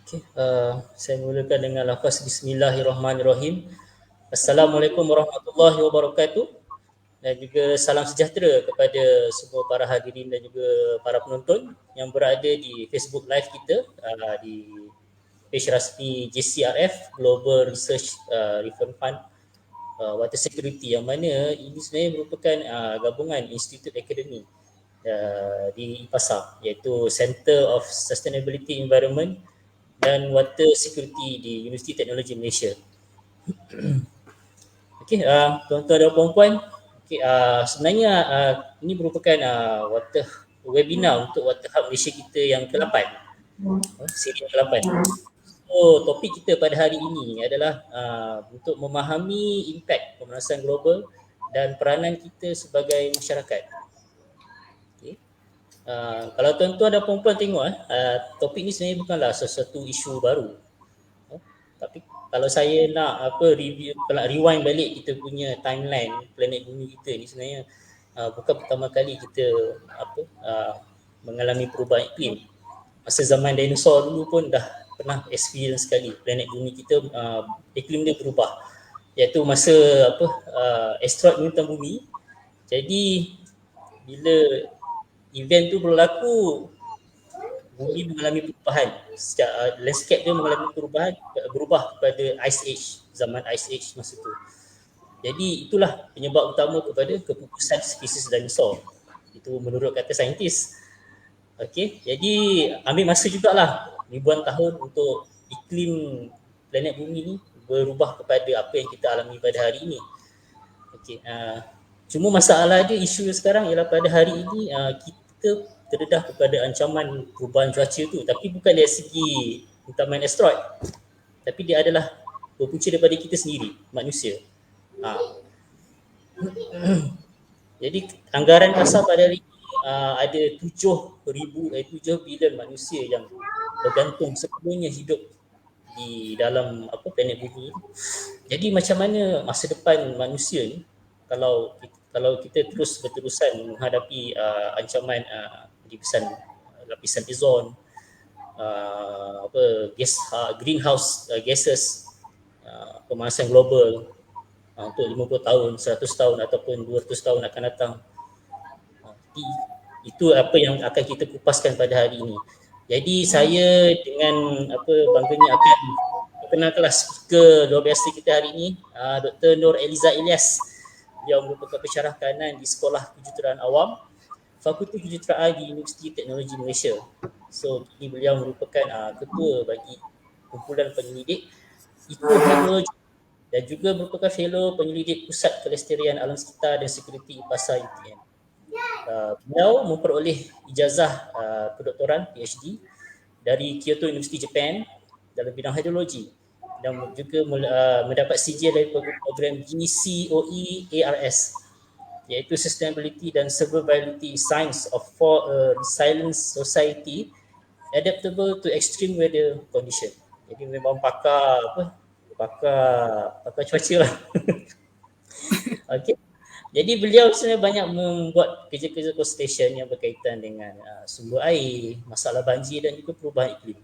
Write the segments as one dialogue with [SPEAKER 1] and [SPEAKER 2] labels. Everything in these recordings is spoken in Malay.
[SPEAKER 1] Okay. Saya mulakan dengan lafaz Bismillahirrahmanirrahim. Assalamualaikum warahmatullahi wabarakatuh dan juga salam sejahtera kepada semua para hadirin dan juga para penonton yang berada di Facebook Live kita di page rasmi JCRF Global Research Reform Fund Water Security, yang mana ini sebenarnya merupakan gabungan institut akademik di IPASA, iaitu Center of Sustainability Environment dan Water Security di Universiti Teknologi Malaysia. Okey, tuan-tuan dan puan-puan, sebenarnya ini merupakan webinar untuk Water Hub Malaysia kita yang ke-8, siri ke-8. So, topik kita pada hari ini adalah untuk memahami impak pemanasan global dan peranan kita sebagai masyarakat. Okay. Kalau tuan-tuan dan puan-puan tengok, topik ni sebenarnya bukanlah sesuatu isu baru. Tapi kalau saya nak review, kalau rewind balik kita punya timeline planet bumi kita ni, sebenarnya bukan pertama kali kita mengalami perubahan iklim. Masa zaman dinosaur dulu pun dah pernah experience sekali planet bumi kita iklim dia berubah, iaitu masa asteroid menghantam bumi. Jadi bila event tu berlaku, bumi mengalami perubahan, landscape dia mengalami perubahan, berubah kepada Ice Age, zaman Ice Age masa tu. Jadi itulah penyebab utama kepada kepupusan spesies dinosaur. Itu menurut kata saintis. Okey, jadi ambil masa jugalah ribuan tahun untuk iklim planet bumi ni berubah kepada apa yang kita alami pada hari ini. Okey, cuma masalah dia, isu sekarang ialah pada hari ini kita terdedah kepada ancaman perubahan cuaca tu, tapi bukan dari segi hentaman asteroid, tapi dia adalah berpunca daripada kita sendiri, manusia. Jadi anggaran kasar pada hari ini ada 7 bilion manusia yang bergantung sepenuhnya hidup di dalam planet bumi. Jadi macam mana masa depan manusia ni kalau kita terus berterusan menghadapi ancaman lapisan ozon, greenhouse gases, pemanasan global untuk 50 tahun, 100 tahun ataupun 200 tahun akan datang. Itu apa yang akan kita kupaskan pada hari ini. Jadi saya dengan bangganya akan perkenalkan speaker luar biasa kita hari ini, Dr. Nur Eliza Ilyas. Beliau merupakan pensyarah kanan di Sekolah Kejuruteraan Awam, Fakulti Kejuruteraan di Universiti Teknologi Malaysia. So, ini beliau merupakan ketua bagi kumpulan penyelidik Eco-Hydrology dan juga merupakan fellow penyelidik Pusat Kelestarian Alam Sekitar dan Sekuriti IPASA UTM. Beliau memperoleh ijazah kedoktoran PhD dari Kyoto University Japan dalam bidang hidrologi dan juga mendapat sijil dari program GCOE ARS, iaitu Sustainability dan Survivability Science for a Resilient Society Adaptable to Extreme Weather Condition. Jadi memang pakar cuaca lah. Okay. Jadi beliau sebenarnya banyak membuat kerja-kerja conservation yang berkaitan dengan sumber air, masalah banjir dan juga perubahan iklim.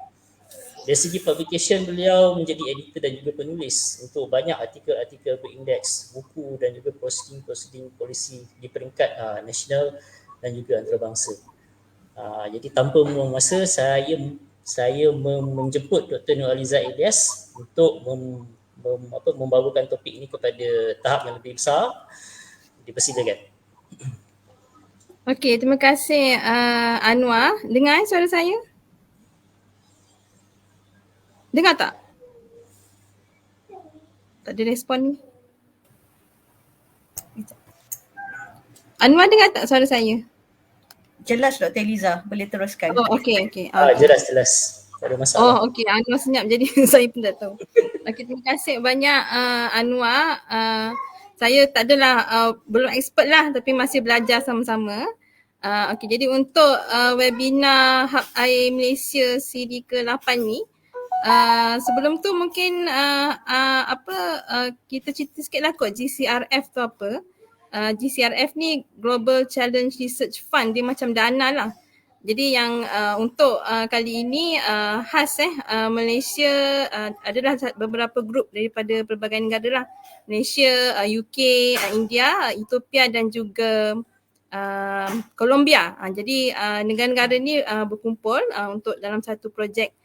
[SPEAKER 1] Dari segi publication, beliau menjadi editor dan juga penulis untuk banyak artikel-artikel berindeks, buku dan juga proceeding polisi di peringkat nasional dan juga antarabangsa. Jadi tanpa membuang masa, saya menjemput Dr. Nur Eliza Ilyas untuk membawakan topik ini kepada tahap yang lebih besar. Dipersilakan.
[SPEAKER 2] Okey, terima kasih Anwar. Dengar suara saya? Dengar tak? Tak ada respon ni. Anwar dengar tak suara saya?
[SPEAKER 3] Jelas Dr. Eliza, boleh teruskan.
[SPEAKER 2] Oh, okey.
[SPEAKER 1] Jelas. Tak ada masalah.
[SPEAKER 2] Oh, okey. Anwar senyap jadi saya pun tak tahu. Okey, terima kasih banyak Anwar. Saya tak adalah belum expert lah, tapi masih belajar sama-sama. Okey, jadi untuk webinar Hub Air Malaysia siri ke-8 ni, sebelum tu mungkin kita cerita sikit lah kot GCRF tu apa. GCRF ni Global Challenge Research Fund, dia macam dana lah Jadi yang untuk kali ini khas Malaysia adalah beberapa grup daripada pelbagai negara lah. Malaysia, UK, India, Ethiopia dan juga Colombia. Jadi negara-negara ni berkumpul untuk dalam satu projek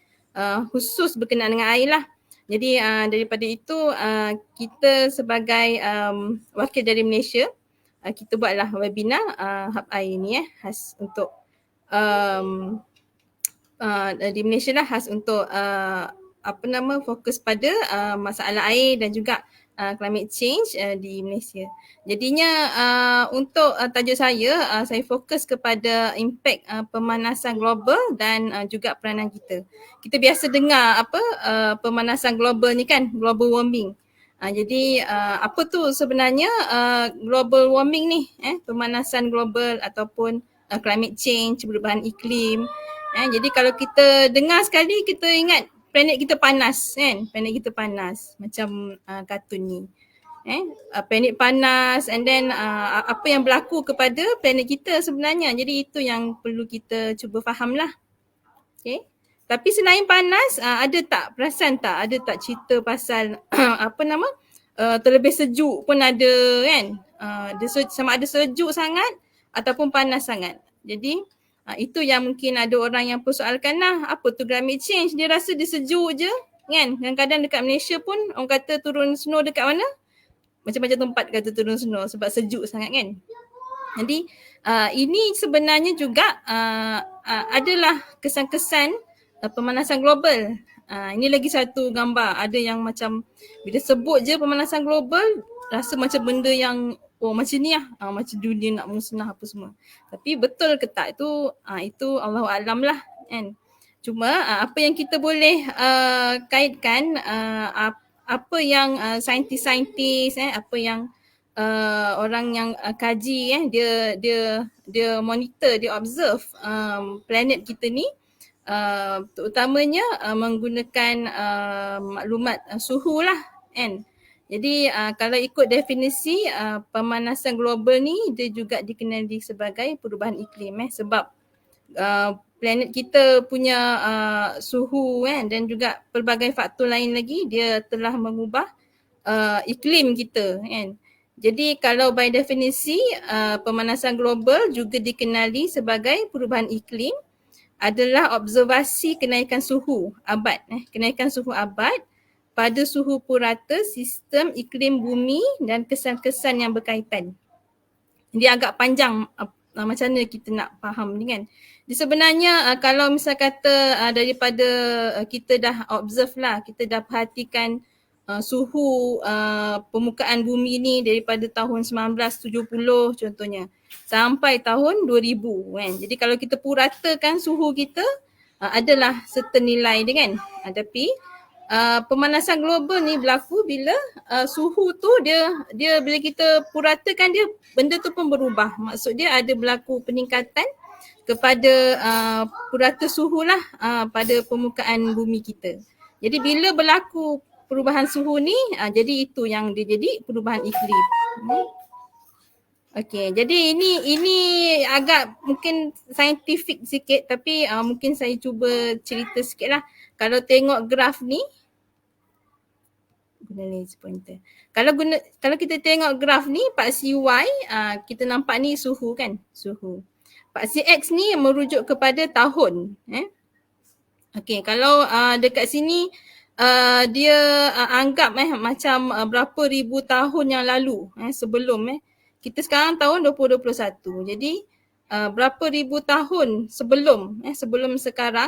[SPEAKER 2] khusus berkenaan dengan air lah. Jadi daripada itu kita sebagai wakil dari Malaysia, kita buatlah webinar Hub Air ni khas untuk di Malaysia lah, khas untuk fokus pada masalah air dan juga climate change di Malaysia. Jadinya untuk tajuk saya fokus kepada impak pemanasan global dan juga peranan kita. Kita biasa dengar pemanasan global ni kan, global warming. Jadi apa tu sebenarnya global warming ni, pemanasan global ataupun climate change, perubahan iklim. Jadi kalau kita dengar sekali, kita ingat planet kita panas kan, planet kita panas macam kartun ni. Planet panas and then apa yang berlaku kepada planet kita sebenarnya. Jadi itu yang perlu kita cuba faham lah. Okay. Tapi selain panas, ada tak, perasan tak, ada tak cerita pasal terlebih sejuk pun ada kan. Sama ada sejuk sangat ataupun panas sangat. Jadi itu yang mungkin ada orang yang persoalkan lah, apa tu climate change, dia rasa dia sejuk je kan. Kadang-kadang dekat Malaysia pun orang kata turun snow dekat mana, macam-macam tempat kata turun snow sebab sejuk sangat kan. Jadi ini sebenarnya juga adalah kesan-kesan pemanasan global. Ini lagi satu gambar, ada yang macam bila sebut je pemanasan global rasa macam benda yang macam ni lah, macam dunia nak musnah apa semua. Tapi betul ke tak itu Allahu A'lam lah kan. Cuma apa yang kita boleh kaitkan, apa yang saintis-saintis, apa yang orang yang kaji, dia monitor, dia observe planet kita ni, terutamanya menggunakan maklumat suhu lah kan. Jadi kalau ikut definisi pemanasan global ni, dia juga dikenali sebagai perubahan iklim sebab planet kita punya suhu kan, dan juga pelbagai faktor lain lagi, dia telah mengubah iklim kita kan. Jadi kalau by definisi pemanasan global juga dikenali sebagai perubahan iklim adalah observasi kenaikan suhu abad, kenaikan suhu abad pada suhu purata sistem iklim bumi dan kesan-kesan yang berkaitan. Dia agak panjang macam mana kita nak faham ni kan. Dia sebenarnya kalau misal kata daripada kita dah observe lah, kita dah perhatikan suhu permukaan bumi ni daripada tahun 1970 contohnya sampai tahun 2000 kan. Jadi kalau kita puratakan suhu kita adalah certain nilai dia kan. Tapi pemanasan global ni berlaku bila suhu tu dia bila kita puratakan dia, benda tu pun berubah. Maksud dia ada berlaku peningkatan kepada purata suhu lah pada permukaan bumi kita. Jadi bila berlaku perubahan suhu ni, jadi itu yang dia jadi perubahan iklim. Okey, jadi ini agak mungkin saintifik sikit, tapi mungkin saya cuba cerita sikit lah. Kalau tengok graf ni, guna laser pointer. Kalau kita tengok graf ni, paksi Y, kita nampak ni suhu kan, suhu. Paksi X ni merujuk kepada tahun. Okey, kalau dekat sini dia anggap macam berapa ribu tahun yang lalu sebelum kita sekarang tahun 2021. Jadi berapa ribu tahun sebelum sekarang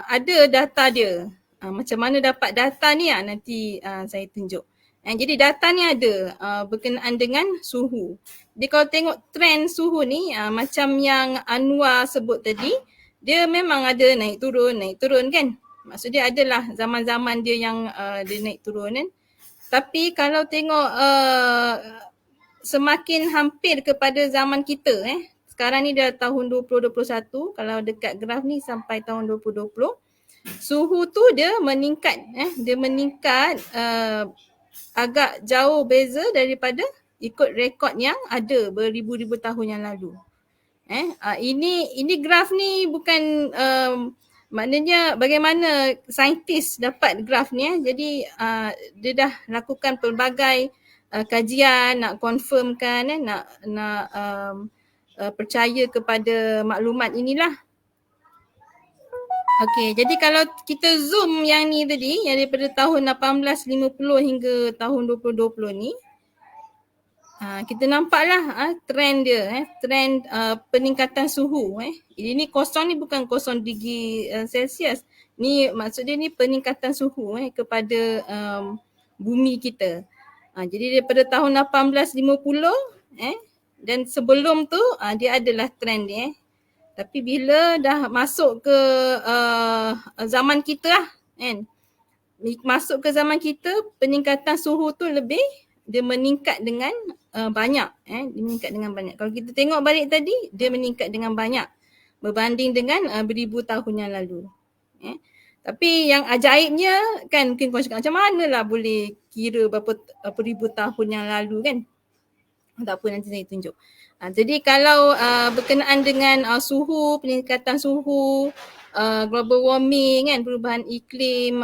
[SPEAKER 2] ada data dia. Macam mana dapat data ni nanti saya tunjuk. Jadi data ni ada berkenaan dengan suhu. Jadi kalau tengok trend suhu ni macam yang Anwar sebut tadi, dia memang ada naik turun kan. Maksudnya adalah zaman-zaman dia yang dia naik turun kan. Tapi kalau tengok semakin hampir kepada zaman kita, sekarang ni dah tahun 2021, kalau dekat graf ni sampai tahun 2020, suhu tu dia meningkat, dia meningkat agak jauh beza daripada ikut rekod yang ada beribu-ribu tahun yang lalu. Ini graf ni bukan maknanya bagaimana saintis dapat graf ni. Jadi dia dah lakukan pelbagai kajian nak confirmkan nak percaya kepada maklumat inilah. Okey, jadi kalau kita zoom yang ni tadi, yang daripada tahun 1850 hingga tahun 2020 ni, kita nampaklah trend dia, trend peningkatan suhu. Ini kosong ni bukan kosong darjah Celsius. Ni maksud dia ni peningkatan suhu kepada bumi kita. Jadi daripada tahun 1850 dan sebelum tu dia adalah trend dia. Tapi bila dah masuk ke zaman kita lah kan, masuk ke zaman kita, peningkatan suhu tu lebih dia meningkat dengan banyak. Dia meningkat dengan banyak. Kalau kita tengok balik tadi, dia meningkat dengan banyak berbanding dengan beribu tahun yang lalu. Tapi yang ajaibnya kan, mungkin korang cakap macam mana lah boleh kira berapa ribu tahun yang lalu kan. Tak apa, nanti saya tunjuk. Jadi kalau berkenaan dengan suhu, peningkatan suhu, global warming kan, perubahan iklim,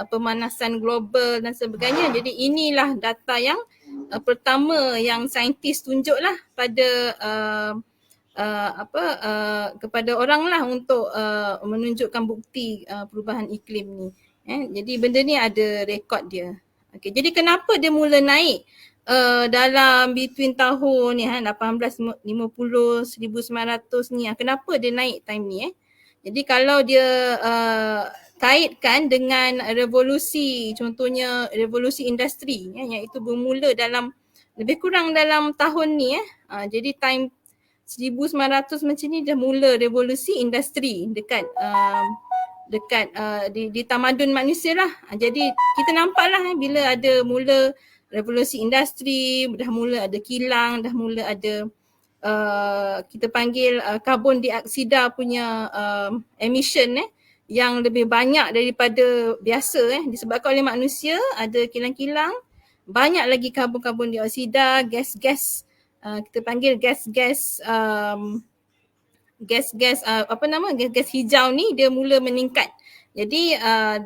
[SPEAKER 2] pemanasan global dan sebagainya. Jadi inilah data yang pertama yang saintis tunjuklah pada kepada orang lah untuk menunjukkan bukti perubahan iklim ni. Jadi benda ni ada rekod dia. Okay, jadi kenapa dia mula naik dalam between tahun ni 1850 1900 ni, kenapa dia naik time ni Jadi kalau dia kaitkan dengan revolusi, contohnya revolusi industri iaitu bermula dalam lebih kurang dalam tahun ni jadi time 1900 macam ni dah mula revolusi industri dekat di tamadun manusia lah. Jadi kita nampaklah bila ada mula revolusi industri, dah mula ada kilang, dah mula ada kita panggil karbon dioksida punya emission yang lebih banyak daripada biasa disebabkan oleh manusia. Ada kilang-kilang, banyak lagi karbon dioksida, gas-gas kita panggil gas-gas gas hijau ni dia mula meningkat. Jadi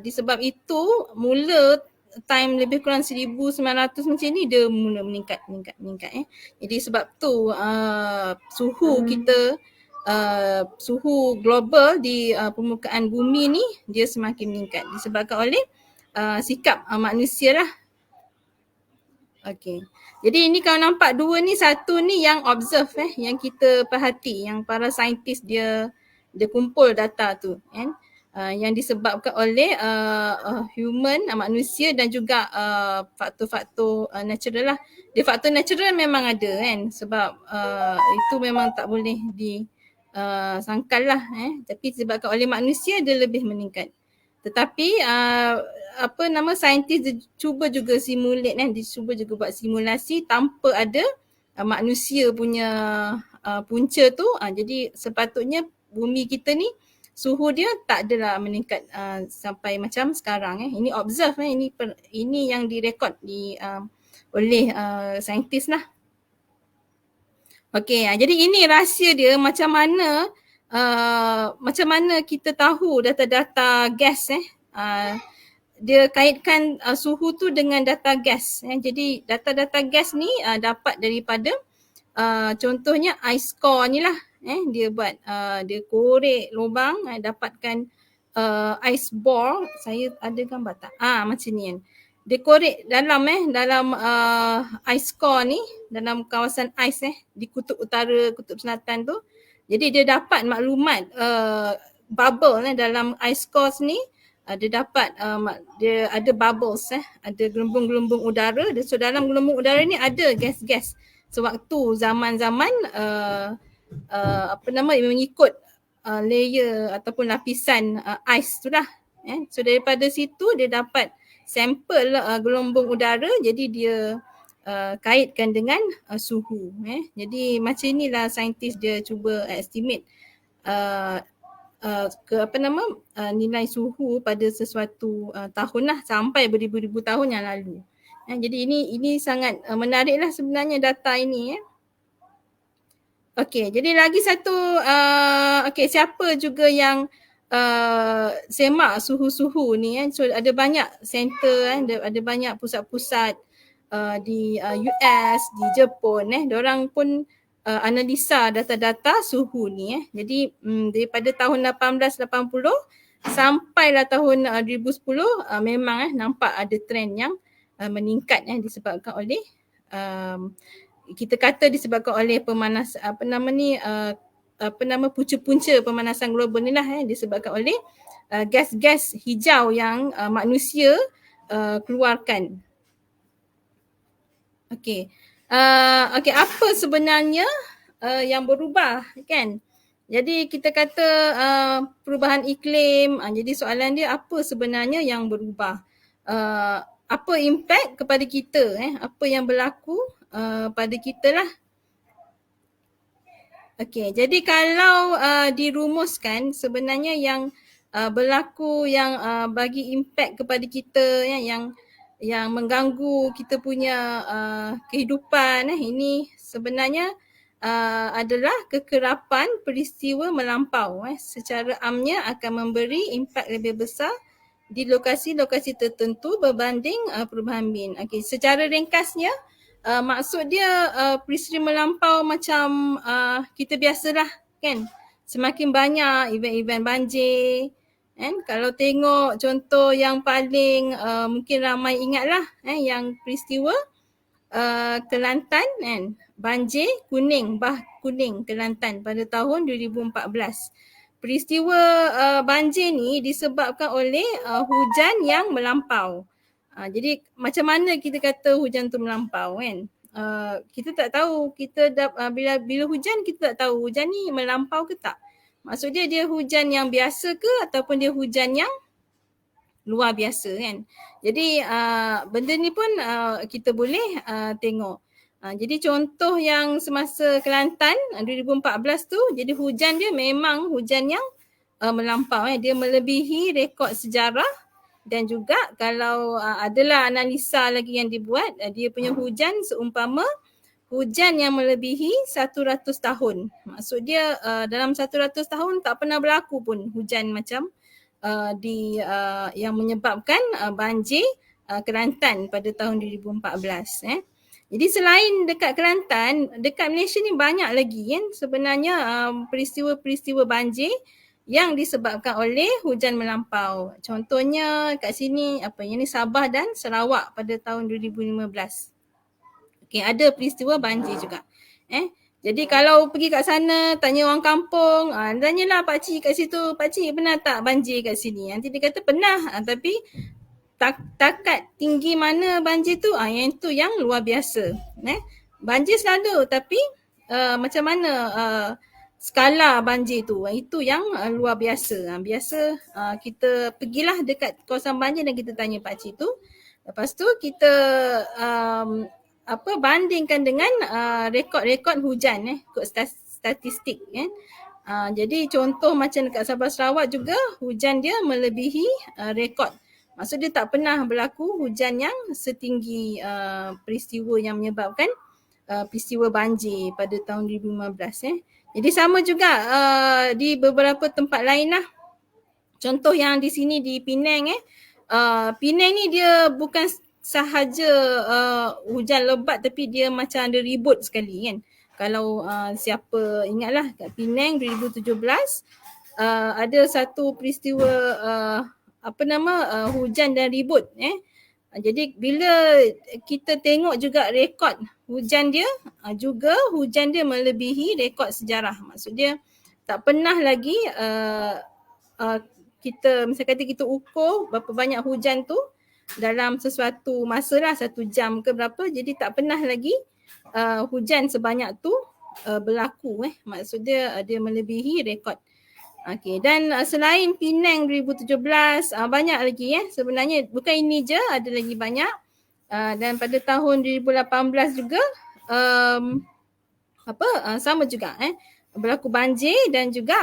[SPEAKER 2] disebab itu mula time lebih kurang 1900 macam ni dia mula meningkat. Jadi sebab tu suhu kita suhu global di permukaan bumi ni dia semakin meningkat disebabkan oleh sikap manusia lah. Okey. Jadi ini kalau nampak dua ni, satu ni yang observe yang kita perhati, yang para saintis dia kumpul data tu kan. Yang disebabkan oleh human, manusia dan juga faktor-faktor natural lah. Dia faktor natural memang ada kan, sebab itu memang tak boleh disangkal lah tapi disebabkan oleh manusia dia lebih meningkat. Tetapi saintis dia cuba juga simulate dia cuba juga buat simulasi tanpa ada manusia punya punca tu. Jadi sepatutnya bumi kita ni suhu dia tak adalah meningkat sampai macam sekarang Ini observe ini yang direkod oleh saintis lah. Okey, jadi ini rahsia dia macam mana kita tahu data-data gas dia kaitkan suhu tu dengan data gas. Jadi data-data gas ni dapat daripada contohnya ice core ni lah. Dia buat dia korek lubang dapatkan ice bore. Saya ada gambar tak? Macam ni kan. Dia korek dalam ice core ni, dalam kawasan ais di kutub utara, kutub selatan tu. Jadi dia dapat maklumat bubble dalam ice core ni. Dia dapat dia ada bubbles ada gelembung-gelembung udara. So dalam gelembung udara ni ada gas-gas sewaktu zaman-zaman mengikut layer ataupun lapisan ais tu lah. So daripada situ dia dapat sampel gelembung udara, jadi dia kaitkan dengan suhu. Jadi macam inilah saintis dia cuba estimate nilai suhu pada sesuatu tahun lah sampai beribu-ribu tahun yang lalu. Jadi ini sangat menariklah sebenarnya data ini. Okey, jadi lagi satu okey, siapa juga yang semak suhu-suhu ni kan. So ada banyak center kan, ada banyak pusat-pusat di US, di Jepun diorang pun analisa data-data suhu ni Jadi daripada tahun 1880 sampailah tahun 2010 memang nampak ada trend yang meningkat disebabkan oleh kita kata disebabkan oleh pemanas punca-punca pemanasan global ni lah disebabkan oleh gas-gas hijau yang manusia keluarkan. Okey. Okey, apa sebenarnya yang berubah kan? Jadi kita kata perubahan iklim, jadi soalan dia apa sebenarnya yang berubah? Apa impact kepada kita apa yang berlaku pada kita lah. Okey, jadi kalau dirumuskan sebenarnya yang berlaku yang bagi impact kepada kita yang mengganggu kita punya kehidupan ini sebenarnya adalah kekerapan peristiwa melampau secara amnya akan memberi impak lebih besar di lokasi-lokasi tertentu berbanding perubahan bin. Okey, secara ringkasnya maksud dia peristiwa melampau macam kita biasalah kan. Semakin banyak event-event banjir kan. Kalau tengok contoh yang paling mungkin ramai ingatlah yang peristiwa Kelantan kan. Banjir kuning, Bah Kuning Kelantan pada tahun 2014. Peristiwa banjir ni disebabkan oleh hujan yang melampau. Jadi macam mana kita kata hujan tu melampau kan? Kita tak tahu, bila hujan kita tak tahu hujan ni melampau ke tak. Maksud dia hujan yang biasa ke ataupun dia hujan yang luar biasa kan. Jadi benda ni pun kita boleh tengok. Jadi contoh yang semasa Kelantan 2014 tu, jadi hujan dia memang hujan yang melampau dia melebihi rekod sejarah. Dan juga kalau adalah analisa lagi yang dibuat, dia punya hujan seumpama hujan yang melebihi 100 tahun. Maksud dia dalam 100 tahun tak pernah berlaku pun hujan macam yang menyebabkan banjir Kelantan pada tahun 2014. Jadi selain dekat Kelantan, dekat Malaysia ni banyak lagi kan sebenarnya peristiwa-peristiwa banjir yang disebabkan oleh hujan melampau. Contohnya kat sini yang ni Sabah dan Sarawak pada tahun 2015. Okey, ada peristiwa banjir juga. Jadi kalau pergi kat sana tanya orang kampung, tanyalah pak cik kat situ, pak cik pernah tak banjir kat sini? Nanti dia kata pernah, tapi takat tinggi mana banjir tu, yang tu yang luar biasa. Banjir selalu tapi macam mana skala banjir tu, itu yang luar biasa. Biasa kita pergilah dekat kawasan banjir dan kita tanya pak cik tu. Lepas tu kita bandingkan dengan rekod-rekod hujan ikut statistik jadi contoh macam dekat Sabah Sarawak juga hujan dia melebihi rekod. Maksud dia tak pernah berlaku hujan yang setinggi peristiwa yang menyebabkan peristiwa banjir pada tahun 2015. Jadi sama juga di beberapa tempat lain lah. Contoh yang di sini di Penang Penang ni dia bukan sahaja hujan lebat tapi dia macam ada ribut sekali kan. Kalau siapa ingatlah kat Penang 2017 ada satu peristiwa hujan dan ribut Jadi bila kita tengok juga rekod hujan dia juga hujan dia melebihi rekod sejarah. Maksud dia tak pernah lagi kita misalnya kata kita ukur berapa banyak hujan tu dalam sesuatu masa lah 1 jam ke berapa, jadi tak pernah lagi hujan sebanyak tu berlaku maksud dia dia melebihi rekod. Okey, dan selain Penang 2017 banyak lagi sebenarnya bukan ini je, ada lagi banyak dan pada tahun 2018 juga sama juga berlaku banjir dan juga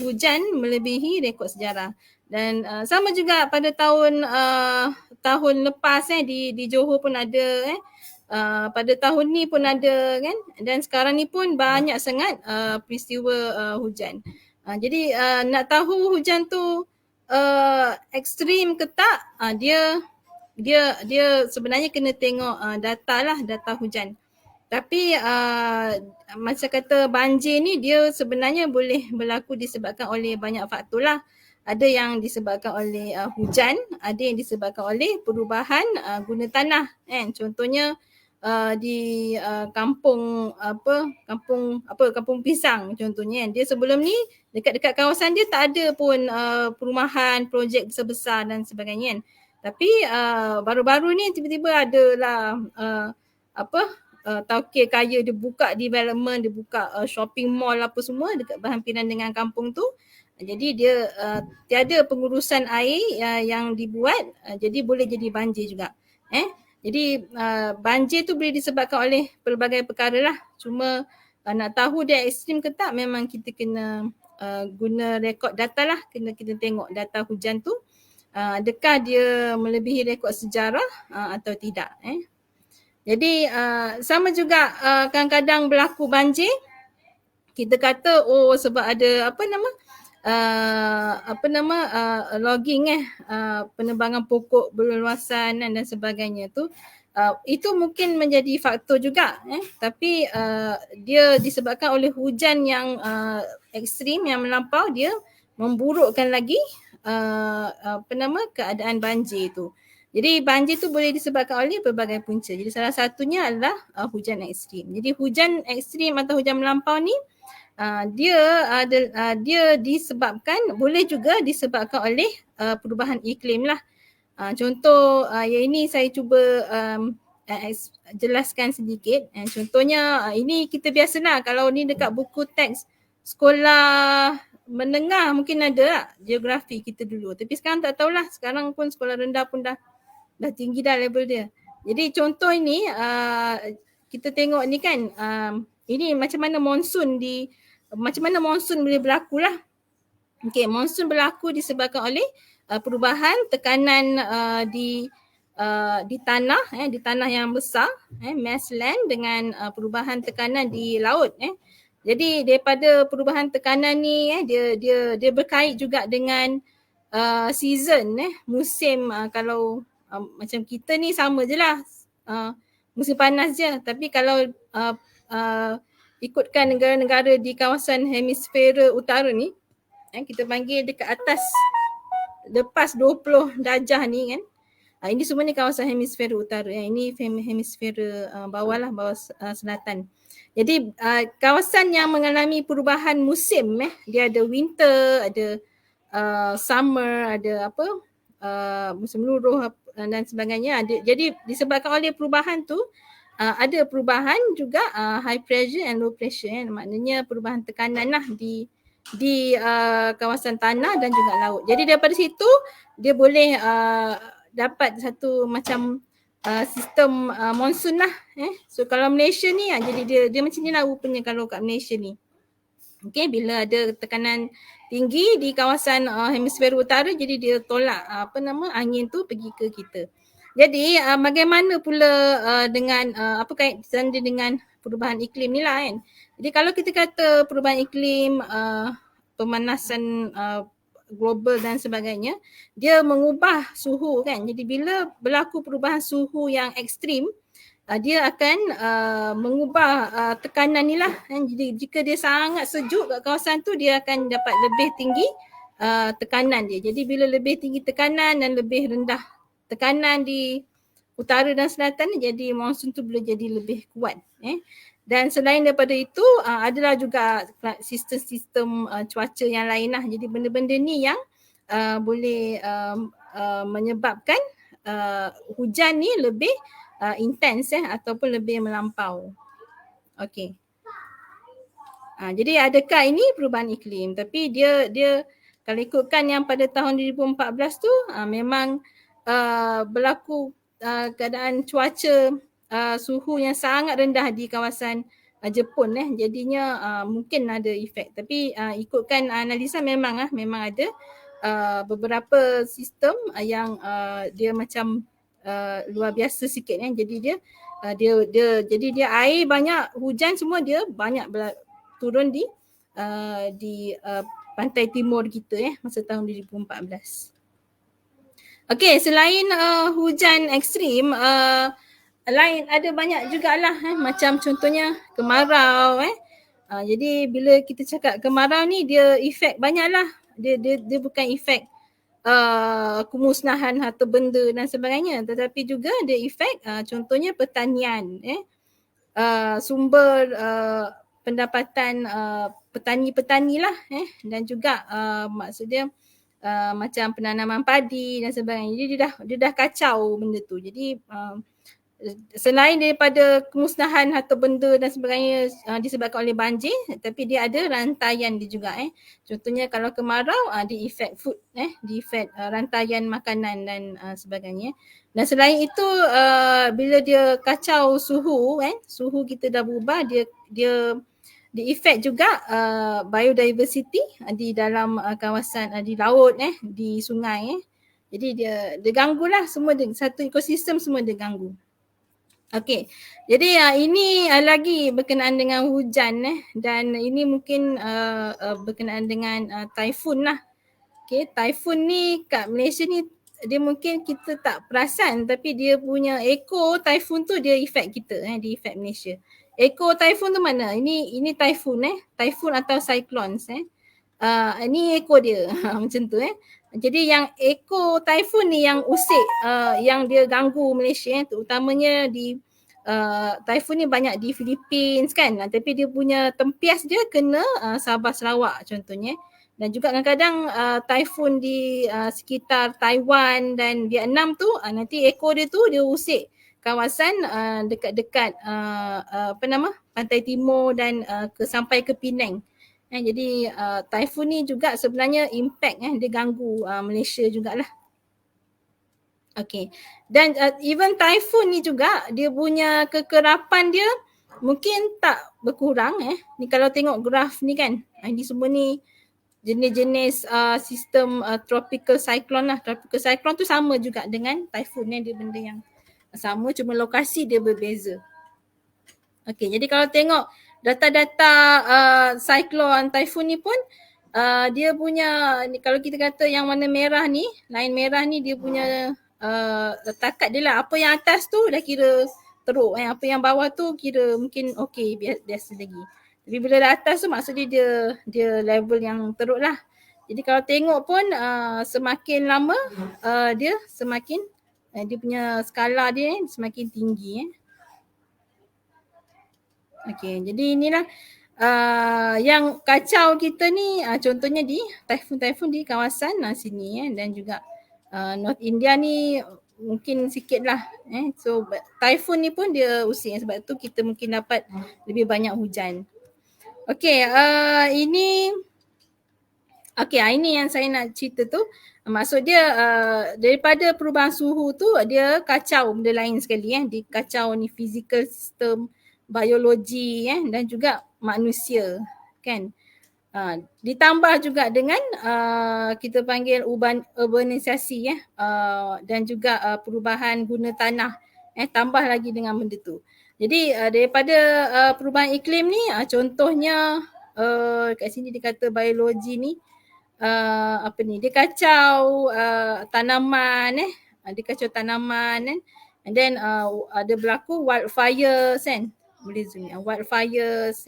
[SPEAKER 2] hujan melebihi rekod sejarah. Dan sama juga pada tahun lepas di Johor pun ada pada tahun ni pun ada kan, dan sekarang ni pun banyak sangat peristiwa hujan. Jadi nak tahu hujan tu ekstrim ke tak, dia sebenarnya kena tengok data hujan. Tapi macam kata banjir ni dia sebenarnya boleh berlaku disebabkan oleh banyak faktor lah. Ada yang disebabkan oleh hujan, ada yang disebabkan oleh perubahan guna tanah kan. Contohnya di kampung pisang contohnya kan. Dia sebelum ni dekat-dekat kawasan dia tak ada pun perumahan, projek besar-besar dan sebagainya kan. Tapi baru-baru ni tiba-tiba adalah taukir kaya dia buka development, dia buka shopping mall apa semua dekat berhampiran dengan kampung tu. Jadi dia tiada pengurusan air yang dibuat, jadi boleh jadi banjir juga. Jadi banjir tu boleh disebabkan oleh pelbagai perkara lah. Cuma nak tahu dia ekstrim ke tak, memang kita kena guna rekod data lah. Kita tengok data hujan tu adakah dia melebihi rekod sejarah atau tidak. Jadi sama juga kadang-kadang berlaku banjir, kita kata sebab ada logging penebangan pokok berluasan dan sebagainya tu, itu mungkin menjadi faktor juga tapi dia disebabkan oleh hujan yang ekstrim yang melampau, dia memburukkan lagi keadaan banjir tu. Jadi banjir tu boleh disebabkan oleh pelbagai punca. Jadi salah satunya adalah hujan ekstrim. Jadi hujan ekstrim atau hujan melampau ni dia disebabkan, boleh juga disebabkan oleh perubahan iklim lah. Contoh yang ini saya cuba jelaskan sedikit. Contohnya ini kita biasalah, kalau ni dekat buku teks sekolah menengah mungkin ada lah, geografi kita dulu. Tapi sekarang tak tahulah, sekarang pun sekolah rendah pun dah tinggi dah level dia. Jadi contoh ini kita tengok ni kan, ini macam mana monsun boleh berlaku lah. Okay, monsun berlaku disebabkan oleh perubahan tekanan di tanah, di tanah yang besar, mass land, dengan perubahan tekanan di laut. Jadi daripada perubahan tekanan ni dia berkait juga dengan season, musim. Kalau macam kita ni sama je lah, musim panas je. Tapi kalau ikutkan negara-negara di kawasan hemisfera utara ni, kita panggil dekat atas lepas 20 darjah ni kan, ini semua ni kawasan hemisfera utara, ini hemisfera bawah selatan. Jadi kawasan yang mengalami perubahan musim, dia ada winter, ada summer, ada musim luruh dan sebagainya. Jadi disebabkan oleh perubahan tu, ada perubahan juga high pressure and low pressure, maknanya perubahan tekanan lah di kawasan tanah dan juga laut. Jadi daripada situ dia boleh dapat satu macam sistem monsun lah. So kalau Malaysia ni, jadi dia macam ni lah rupanya kalau kat Malaysia ni. Okay, bila ada tekanan tinggi di kawasan hemisfera utara, jadi dia tolak angin tu pergi ke kita. Jadi bagaimana pula dengan apa kaitan dia dengan perubahan iklim ni lah kan. Jadi kalau kita kata perubahan iklim, pemanasan global dan sebagainya, dia mengubah suhu kan. Jadi bila berlaku perubahan suhu yang ekstrim, dia akan mengubah tekanan ni lah. Jadi jika dia sangat sejuk kat kawasan tu, dia akan dapat lebih tinggi tekanan dia. Jadi bila lebih tinggi tekanan dan lebih rendah tekanan di utara dan selatan, jadi monsun tu boleh jadi lebih kuat. Dan selain daripada itu, adalah juga sistem-sistem cuaca yang lain lah. Jadi benda-benda ni yang boleh menyebabkan hujan ni lebih intens ataupun lebih melampau. Okey. Jadi adakah ini perubahan iklim? Tapi dia kalau ikutkan yang pada tahun 2014 tu, memang berlaku keadaan cuaca suhu yang sangat rendah di kawasan Jepun. Jadinya mungkin ada efek. Tapi ikutkan analisa memang ada beberapa sistem yang dia macam luar biasa sikit. Jadi dia Jadi dia air banyak, hujan semua dia banyak turun di pantai timur kita masa tahun 2014. Okey, selain hujan ekstrim, lain ada banyak jugalah macam contohnya kemarau jadi bila kita cakap kemarau ni dia efek banyaklah. Dia bukan efek kemusnahan harta benda dan sebagainya, tetapi juga dia efek contohnya pertanian sumber pendapatan petani-petani lah dan juga maksudnya macam penanaman padi dan sebagainya. Jadi dia dah kacau benda tu. Jadi selain daripada kemusnahan harta benda dan sebagainya disebabkan oleh banjir, tapi dia ada rantaian dia juga Contohnya kalau kemarau dia efek food dia efek rantaian makanan dan sebagainya. Dan selain itu bila dia kacau suhu suhu kita dah berubah, dia efek juga biodiversity di dalam kawasan di laut di sungai Jadi dia ganggulah semua satu ekosistem semua dia ganggu. Okey, jadi ini lagi berkenaan dengan hujan dan ini mungkin berkenaan dengan taifun lah. Okey, taifun ni kat Malaysia ni dia mungkin kita tak perasan tapi dia punya ekor taifun tu dia efek kita dia efek Malaysia. Ekor taifun tu mana? Ini taifun taifun atau cyclones ini ekor dia macam tu Jadi yang ekor taifun ni yang usik yang dia ganggu Malaysia terutamanya di taifun ni banyak di Philippines kan tapi dia punya tempias dia kena Sabah Sarawak contohnya dan juga kadang-kadang taifun di sekitar Taiwan dan Vietnam tu nanti ekor dia tu dia usik kawasan dekat-dekat pantai timur dan sampai ke Penang. Jadi taifun ni juga sebenarnya impact dia ganggu Malaysia jugalah. Okay. Dan even taifun ni juga dia punya kekerapan dia mungkin tak berkurang Ni kalau tengok graf ni kan. Ini semua ni jenis-jenis sistem tropical cyclone lah. Tropical cyclone tu sama juga dengan taifun dia benda yang sama cuma lokasi dia berbeza. Okay, jadi kalau tengok data-data cyclone taifun ni pun dia punya kalau kita kata yang warna merah ni, line merah ni dia punya takat dia lah. Apa yang atas tu dah kira teruk apa yang bawah tu kira mungkin okey biasa lagi. Tapi bila dah atas tu maksudnya dia level yang teruk lah. Jadi kalau tengok pun semakin lama dia semakin dia punya skala dia semakin tinggi Okey, jadi inilah yang kacau kita ni contohnya di taifun-taifun di kawasan sini dan juga North India ni mungkin sikit lah so taifun ni pun dia usik sebab tu kita mungkin dapat lebih banyak hujan. Okey, ini yang saya nak cerita tu maksud dia daripada perubahan suhu tu dia kacau benda lain sekali dia kacau ni physical system, biologi dan juga manusia kan. Ditambah juga dengan kita panggil urbanisasi dan juga perubahan guna tanah tambah lagi dengan benda tu. Jadi daripada perubahan iklim ni contohnya kat sini dia kata biologi ni dia kacau tanaman dia kacau tanaman and then ada berlaku wildfires boleh zoom wildfires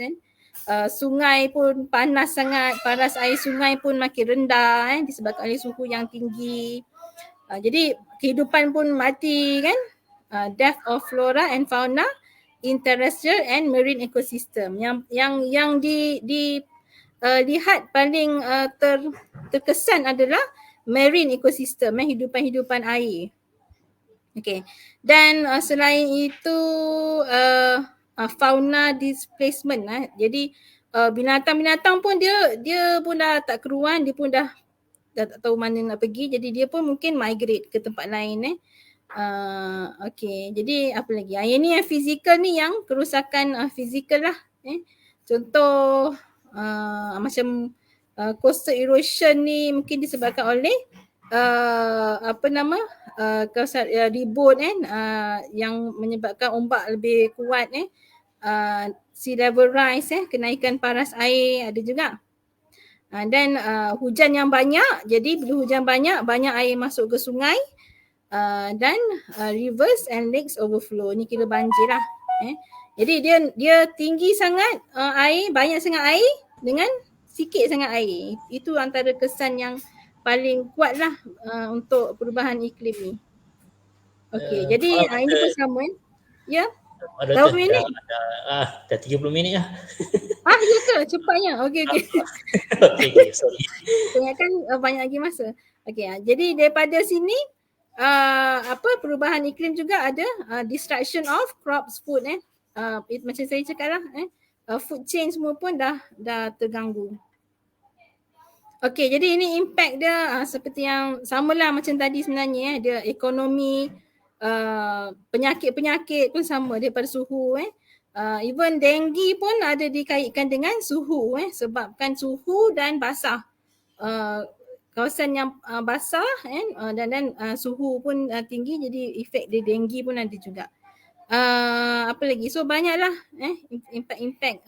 [SPEAKER 2] sungai pun panas sangat, paras air sungai pun makin rendah disebabkan oleh suhu yang tinggi. Jadi kehidupan pun mati kan. Death of flora and fauna in terrestrial and marine ecosystem. Yang lihat paling terkesan adalah marine ecosystem hidupan air. Okay. Dan selain itu fauna displacement jadi binatang-binatang pun dia pun dah tak keruan, dia pun dah tak tahu mana nak pergi, jadi dia pun mungkin migrate ke tempat lain okey, jadi apa lagi yang ni yang fizikal ni yang kerusakan fizikal lah contoh macam coastal erosion ni mungkin disebabkan oleh ribut yang menyebabkan ombak lebih kuat sea level rise kenaikan paras air ada juga. Dan hujan yang banyak, jadi bila hujan banyak air masuk ke sungai dan rivers and lakes overflow. Ni kira banjir lah. Jadi dia tinggi sangat air, banyak sangat air dengan sikit sangat air. Itu antara kesan yang paling kuat lah untuk perubahan iklim ni. Okey, jadi ini pun sama kan? Ya? Berapa minit?
[SPEAKER 1] Dah 30 minit lah.
[SPEAKER 2] Ya ke? Cepatnya. Okey.
[SPEAKER 1] Okay, sorry.
[SPEAKER 2] Kan banyak lagi masa. Okey, jadi daripada sini perubahan iklim juga ada destruction of crops, food macam saya cakap lah food chain semua pun dah terganggu. Okey, jadi ini impact dia seperti yang samalah macam tadi sebenarnya dia ekonomi, penyakit-penyakit pun sama daripada suhu even denggi pun ada dikaitkan dengan suhu sebabkan suhu dan basah. Kawasan yang basah dan suhu pun tinggi, jadi efek dia denggi pun ada juga. Apa lagi? So banyaklah impact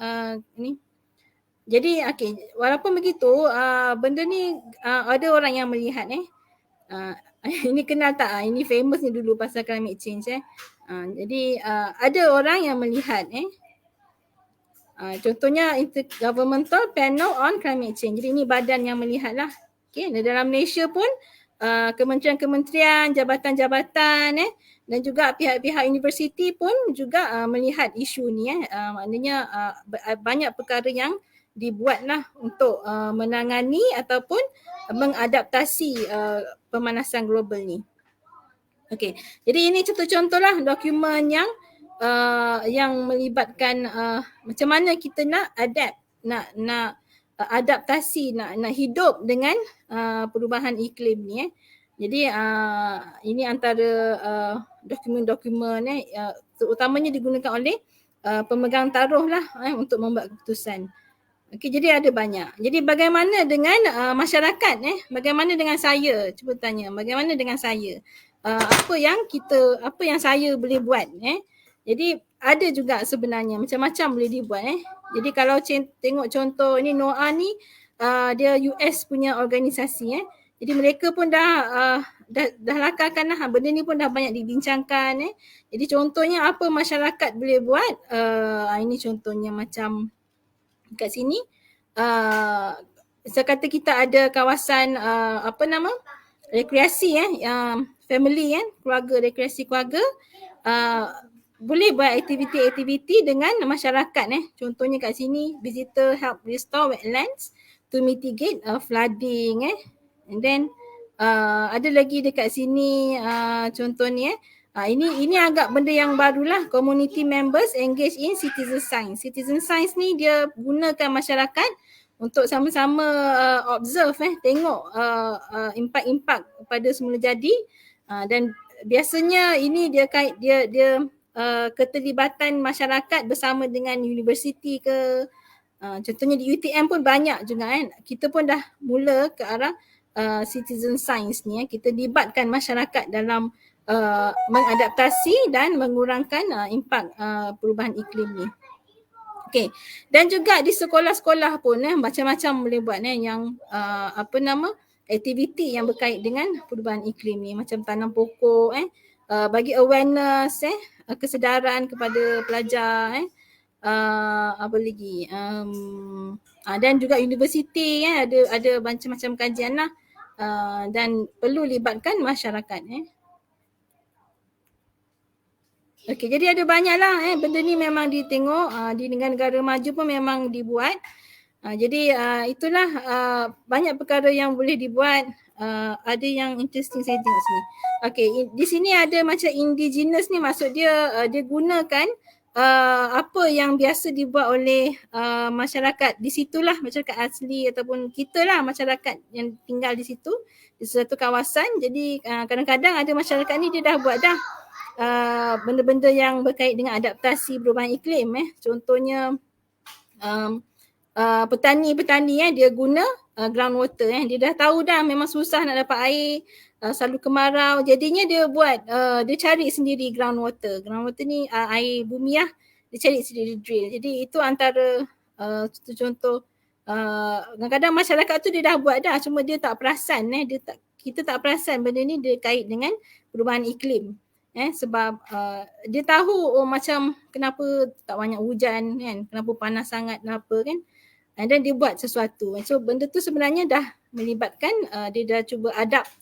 [SPEAKER 2] ni. Jadi walaupun begitu benda ni ada orang yang melihat ini kenal tak? Ini famous ni dulu pasal climate change jadi ada orang yang melihat contohnya Intergovernmental Panel on Climate Change. Jadi ini badan yang melihat lah. Dalam Malaysia pun kementerian-kementerian, jabatan-jabatan dan juga pihak-pihak universiti pun juga melihat isu ni maknanya banyak perkara yang dibuatlah untuk menangani ataupun mengadaptasi pemanasan global ni. Okey, jadi ini contoh-contoh lah dokumen yang melibatkan macam mana kita nak adapt, nak adaptasi, nak hidup dengan perubahan iklim ni. Jadi ini antara dokumen-dokumen terutamanya digunakan oleh pemegang taruh lah untuk membuat keputusan. Okey, jadi ada banyak. Jadi bagaimana dengan masyarakat bagaimana dengan saya? Cuba tanya, bagaimana dengan saya? Apa yang saya boleh buat Jadi ada juga sebenarnya macam-macam boleh dibuat Jadi kalau tengok contoh ni NOAA ni dia US punya organisasi Jadi mereka pun dah lakarkan lah benda ni pun dah banyak dibincangkan Jadi contohnya apa masyarakat boleh buat ini contohnya macam kat sini saya kata kita ada kawasan rekreasi family keluarga, rekreasi keluarga boleh buat aktiviti-aktiviti dengan masyarakat contohnya kat sini visitor help restore wetlands to mitigate flooding and then ada lagi dekat sini contohnya ini agak benda yang barulah, community members engage in citizen science. Citizen science ni dia gunakan masyarakat untuk sama-sama observe tengok impak-impak pada semula jadi dan biasanya ini dia keterlibatan masyarakat bersama dengan universiti ke contohnya di UTM pun banyak juga kita pun dah mula ke arah citizen science ni kita libatkan masyarakat dalam mengadaptasi dan mengurangkan impak perubahan iklim ni. Okey, dan juga di sekolah-sekolah pun macam-macam boleh buat yang aktiviti yang berkait dengan perubahan iklim ni macam tanam pokok bagi awareness kesedaran kepada pelajar apa lagi dan juga universiti ada macam-macam kajian lah dan perlu libatkan masyarakat Okey, jadi ada banyaklah benda ni memang ditengok di negara-negara maju pun memang dibuat. Jadi itulah banyak perkara yang boleh dibuat. Ada yang interesting saya tengok sini. Okey, di sini ada macam indigenous ni maksud dia dia gunakan apa yang biasa dibuat oleh masyarakat di situlah, masyarakat asli ataupun kita lah masyarakat yang tinggal di situ di suatu kawasan. Jadi kadang-kadang ada masyarakat ni dia dah buat dah benda-benda yang berkait dengan adaptasi perubahan iklim contohnya petani dia guna ground water dia dah tahu dah memang susah nak dapat air, selalu kemarau, jadinya dia buat dia cari sendiri ground water ni air bumi lah, dia cari sendiri drill. Jadi itu antara contoh kadang-kadang masyarakat tu dia dah buat dah, cuma dia tak perasan kita tak perasan benda ni dia kait dengan perubahan iklim. Sebab dia tahu macam kenapa tak banyak hujan kan, kenapa panas sangat, kenapa kan, and then dia buat sesuatu. So benda tu sebenarnya dah melibatkan dia dah cuba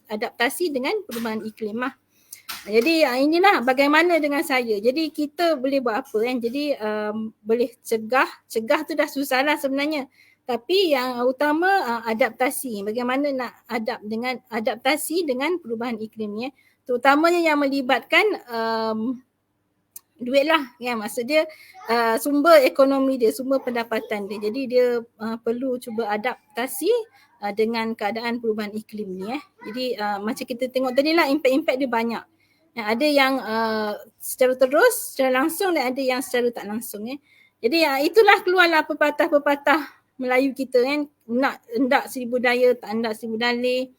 [SPEAKER 2] adaptasi dengan perubahan iklim lah. Jadi inilah bagaimana dengan saya. Jadi kita boleh buat apa kan, jadi boleh cegah tu dah susah lah sebenarnya. Tapi yang utama adaptasi, bagaimana nak adaptasi dengan perubahan iklim ni. Terutamanya yang melibatkan duit lah kan, maksud dia sumber ekonomi dia, sumber pendapatan dia. Jadi dia perlu cuba adaptasi dengan keadaan perubahan iklim ni Jadi macam kita tengok tadi lah, impact dia banyak. Ada yang secara terus, secara langsung, dan ada yang secara tak langsung Jadi itulah keluarlah pepatah-pepatah Melayu kita kan, nak hendak seribu daya tak hendak seribu dalih.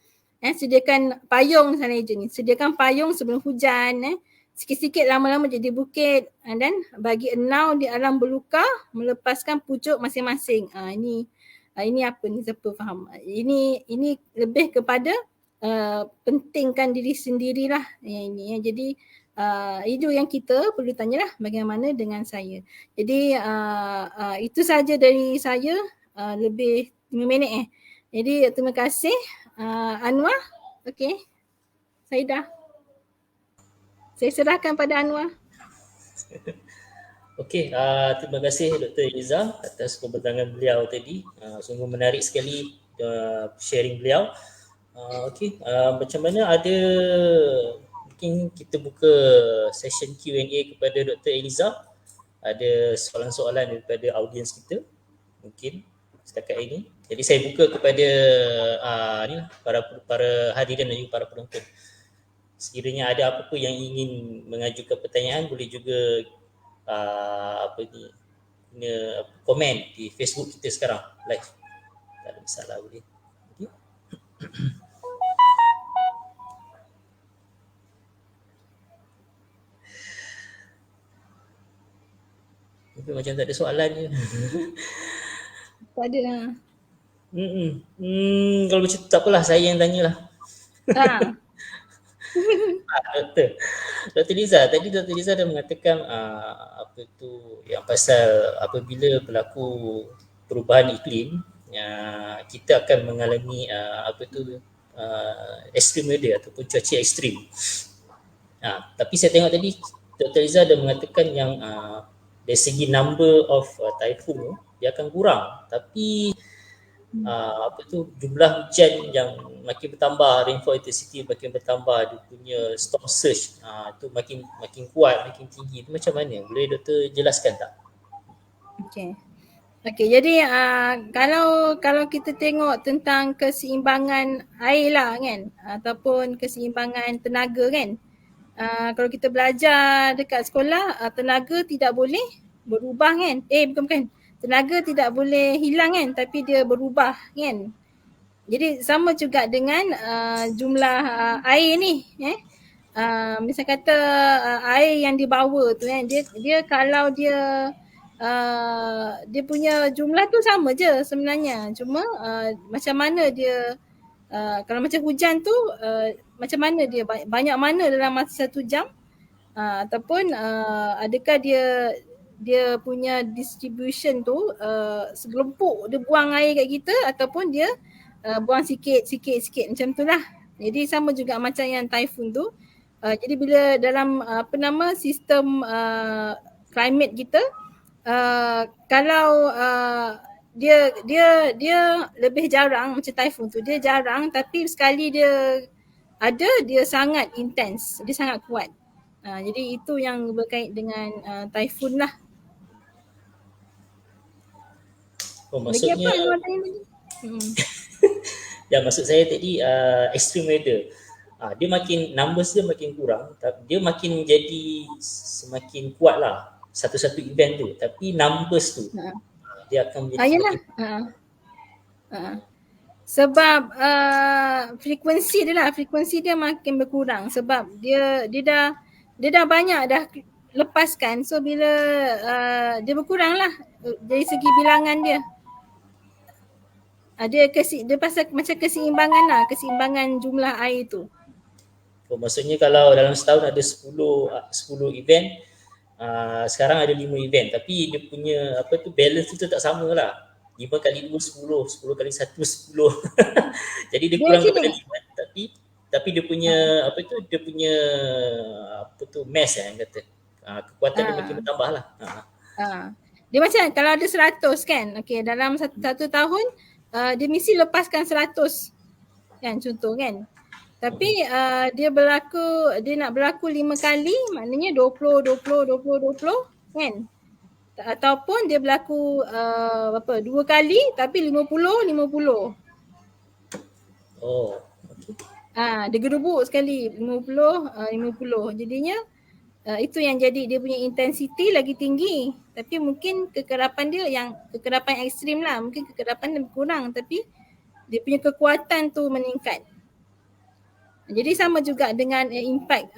[SPEAKER 2] Sediakan payung misalnya je ni. Sediakan payung sebelum hujan. Sikit-sikit lama-lama jadi bukit. Dan bagi enau di alam belukar, melepaskan pucuk masing-masing. Ini apa ni, siapa faham? Ini lebih kepada pentingkan diri sendirilah. Jadi itu yang kita perlu tanyalah, bagaimana dengan saya. Jadi itu saja dari saya, lebih 5 minit Jadi terima kasih. Anwar, okey. Saya serahkan pada Anwar.
[SPEAKER 1] Okey, terima kasih Dr. Eliza atas pembentangan beliau tadi. Sungguh menarik sekali sharing beliau. Okey, macam mana mungkin kita buka session Q&A kepada Dr. Eliza. Ada soalan-soalan daripada audiens kita mungkin setakat ini. Jadi saya buka kepada para hadirin dan juga para penonton. Sekiranya ada apa-apa yang ingin mengajukan pertanyaan, boleh juga komen di Facebook kita sekarang live. Tak ada masalah, boleh. Okay. Macam tak ada soalan je.
[SPEAKER 2] Tak ada lah.
[SPEAKER 1] Kalau macam tu tak apalah, saya yang tanyalah. Dr. Liza, tadi Dr. Liza dah mengatakan yang pasal apabila berlaku perubahan iklim, kita akan mengalami extreme weather ataupun cuaca ekstrim. Tapi saya tengok tadi Dr. Liza dah mengatakan yang dari segi number of typhoon dia akan kurang, tapi jumlah hujan yang makin bertambah, rainfall intensity makin bertambah, dia punya storm surge tu makin kuat, makin tinggi. Itu macam mana? Boleh Doktor jelaskan tak?
[SPEAKER 2] Okey, jadi kalau kita tengok tentang keseimbangan air lah kan, ataupun keseimbangan tenaga kan, kalau kita belajar dekat sekolah, tenaga tidak boleh berubah kan, bukan tenaga tidak boleh hilang kan, tapi dia berubah kan. Jadi sama juga dengan jumlah air ni misal kata air yang dibawa tu kan, dia kalau dia punya jumlah tu sama je sebenarnya, cuma macam mana dia kalau macam hujan tu macam mana dia banyak mana dalam masa 1 jam, ataupun adakah dia punya distribution tu segelempuk dia buang air kat kita, ataupun dia buang sikit macam tu lah. Jadi sama juga macam yang typhoon tu. Jadi bila dalam sistem climate kita, kalau dia lebih jarang, macam typhoon tu dia jarang, tapi sekali dia ada, dia sangat intense, dia sangat kuat. Jadi itu yang berkait dengan typhoon lah.
[SPEAKER 1] Maksudnya
[SPEAKER 2] lagi apa
[SPEAKER 1] ya, maksud saya tadi extreme weather, dia makin numbers dia makin kurang, dia makin jadi semakin kuat lah satu-satu event tu, tapi numbers tu dia akan menjadi
[SPEAKER 2] Yalah. Sebab frekuensi dia makin berkurang sebab dia dah banyak dah lepaskan, so bila dia berkurang lah dari segi bilangan dia. Dia pasal macam keseimbangan jumlah air tu.
[SPEAKER 1] Maksudnya kalau dalam setahun ada 10 event, sekarang ada 5 event, tapi dia punya balance tu tak sama lah. 5 kali 2 10, 10 kali 1 10. Jadi dia kurang daripada 5, tapi dia punya mass yang kata. Kekuatan dia makin bertambah lah.
[SPEAKER 2] Dia macam kalau ada 100 kan, okey, dalam satu tahun dia mesti lepaskan 100 kan, contoh kan. Tapi dia nak berlaku 5 kali, maknanya 20 kan. Ataupun dia berlaku 2 kali tapi 50.
[SPEAKER 1] Oh.
[SPEAKER 2] Dia gerubuk sekali 50. Jadinya itu yang jadi dia punya intensity lagi tinggi. Tapi mungkin kekerapan dia yang kekerapan ekstrim lah. Mungkin kekerapan dia berkurang tapi dia punya kekuatan tu meningkat. Jadi sama juga dengan impact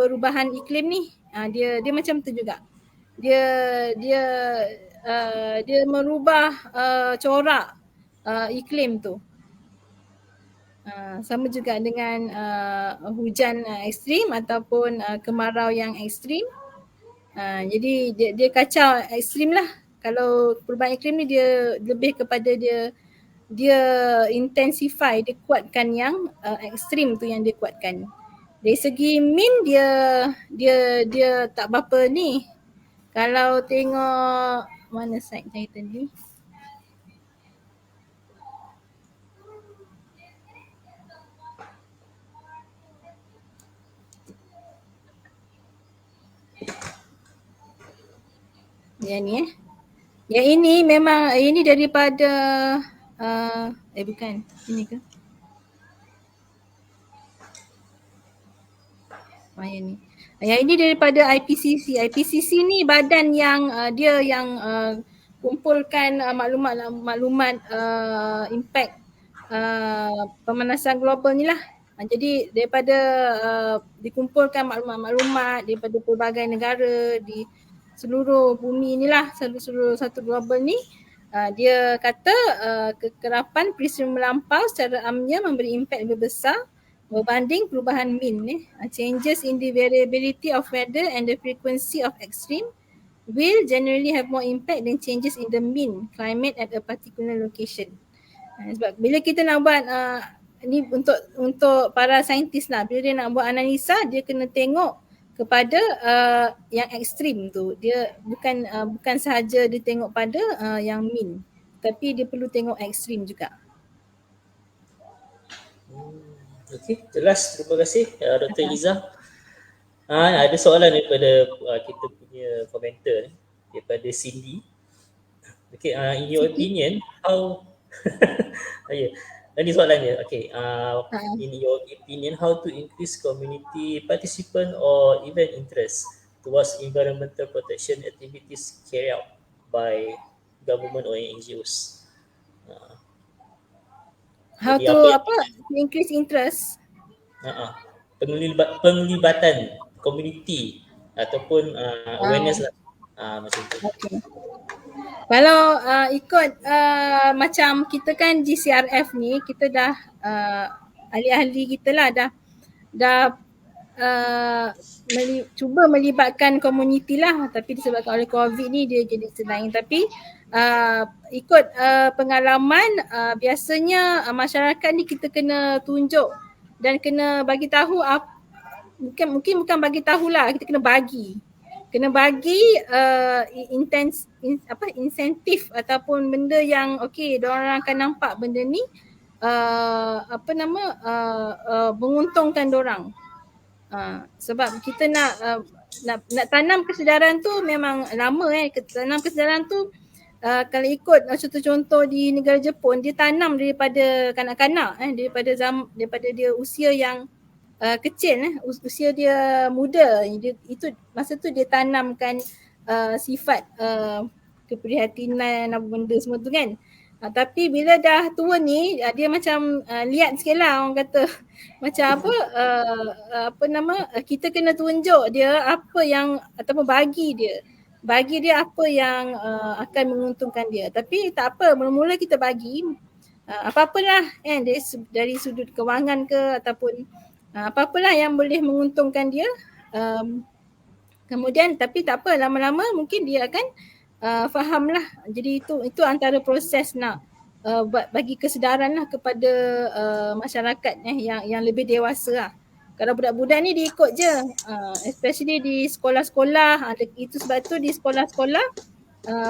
[SPEAKER 2] perubahan iklim ni. Dia macam tu juga. Dia merubah corak iklim tu. Sama juga dengan hujan ekstrim ataupun kemarau yang ekstrim. Jadi dia kacau ekstrim lah. Kalau perubahan iklim ni dia lebih kepada dia intensify, dia kuatkan yang ekstrim tu yang dia kuatkan. Dari segi mean dia tak berapa ni. Kalau tengok mana slide saya tadi. Yang ni Yang ini memang ini daripada bukan. Ini ke? Yang ni. Yang ini daripada IPCC. IPCC ni badan yang dia yang kumpulkan maklumat impact pemanasan global ni lah. Jadi daripada dikumpulkan maklumat daripada pelbagai negara di seluruh bumi ni lah, seluruh satu global ni. Dia kata kekerapan peristiwa melampau secara amnya memberi impak lebih besar berbanding perubahan mean. Changes in the variability of weather and the frequency of extreme will generally have more impact than changes in the mean climate at a particular location. Sebab bila kita nak buat ni untuk para saintis lah, bila dia nak buat analisa dia kena tengok kepada yang ekstrim tu. Dia bukan sahaja dia tengok pada yang mean, tapi dia perlu tengok ekstrim juga.
[SPEAKER 1] Okey, jelas. Terima kasih Dr. Eliza. Ada soalan daripada kita punya komentar daripada Cindy. Okay, in your opinion, how ini soalannya. Okay, in your opinion, how to increase community participant or even interest towards environmental protection activities carried out by government or NGOs?
[SPEAKER 2] How to increase interest?
[SPEAKER 1] Penglibatan community ataupun awareness lah. Macam tu.
[SPEAKER 2] Okay. Kalau ikut macam kita kan GCRF ni, kita dah ahli-ahli kita lah dah cuba melibatkan komuniti lah, tapi disebabkan oleh COVID ni dia jadi selain. Tapi ikut pengalaman biasanya masyarakat ni kita kena tunjuk dan kena bagi tahu mungkin bukan bagi tahulah, kita kena bagi insentif ataupun benda yang okey, diorang akan nampak benda ni menguntungkan diorang. Sebab kita nak tanam kesedaran tu memang lama tanam kesedaran tu. Kalau ikut contoh-contoh di negara Jepun, dia tanam daripada kanak-kanak daripada dia usia yang kecil, usia dia muda, itu masa tu dia tanamkan sifat keprihatinan apa benda semua tu kan. Tapi bila dah tua ni dia macam lihat sikit lah orang kata macam kita kena tunjuk dia apa yang ataupun bagi dia apa yang akan menguntungkan dia. Tapi tak apa, mula-mula kita bagi apa-apalah kan dari sudut kewangan ke ataupun apa-apalah yang boleh menguntungkan dia. Kemudian tapi tak apa, lama-lama mungkin dia akan faham lah. Jadi itu antara proses nak bagi kesedaran lah kepada masyarakat yang lebih dewasa lah. Kalau budak-budak ni dia ikut je, especially di sekolah-sekolah. Itu sebab tu di sekolah-sekolah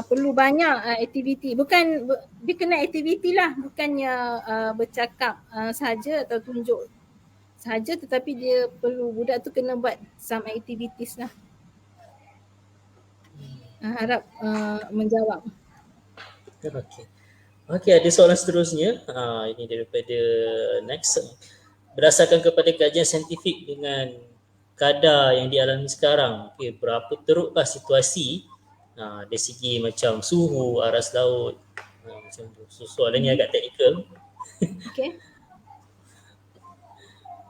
[SPEAKER 2] perlu banyak aktiviti. Bukan dia kena aktiviti lah, bukannya bercakap sahaja atau tunjuk sahaja, tetapi dia perlu, budak tu kena buat some activities lah. Harap menjawab.
[SPEAKER 1] Okey, ada soalan seterusnya. Ini daripada next. Berdasarkan kepada kajian saintifik dengan kadar yang dialami sekarang, berapa terukkah situasi dari segi macam suhu, aras laut, macam tu. So, soalan ni agak teknikal.
[SPEAKER 2] Okey.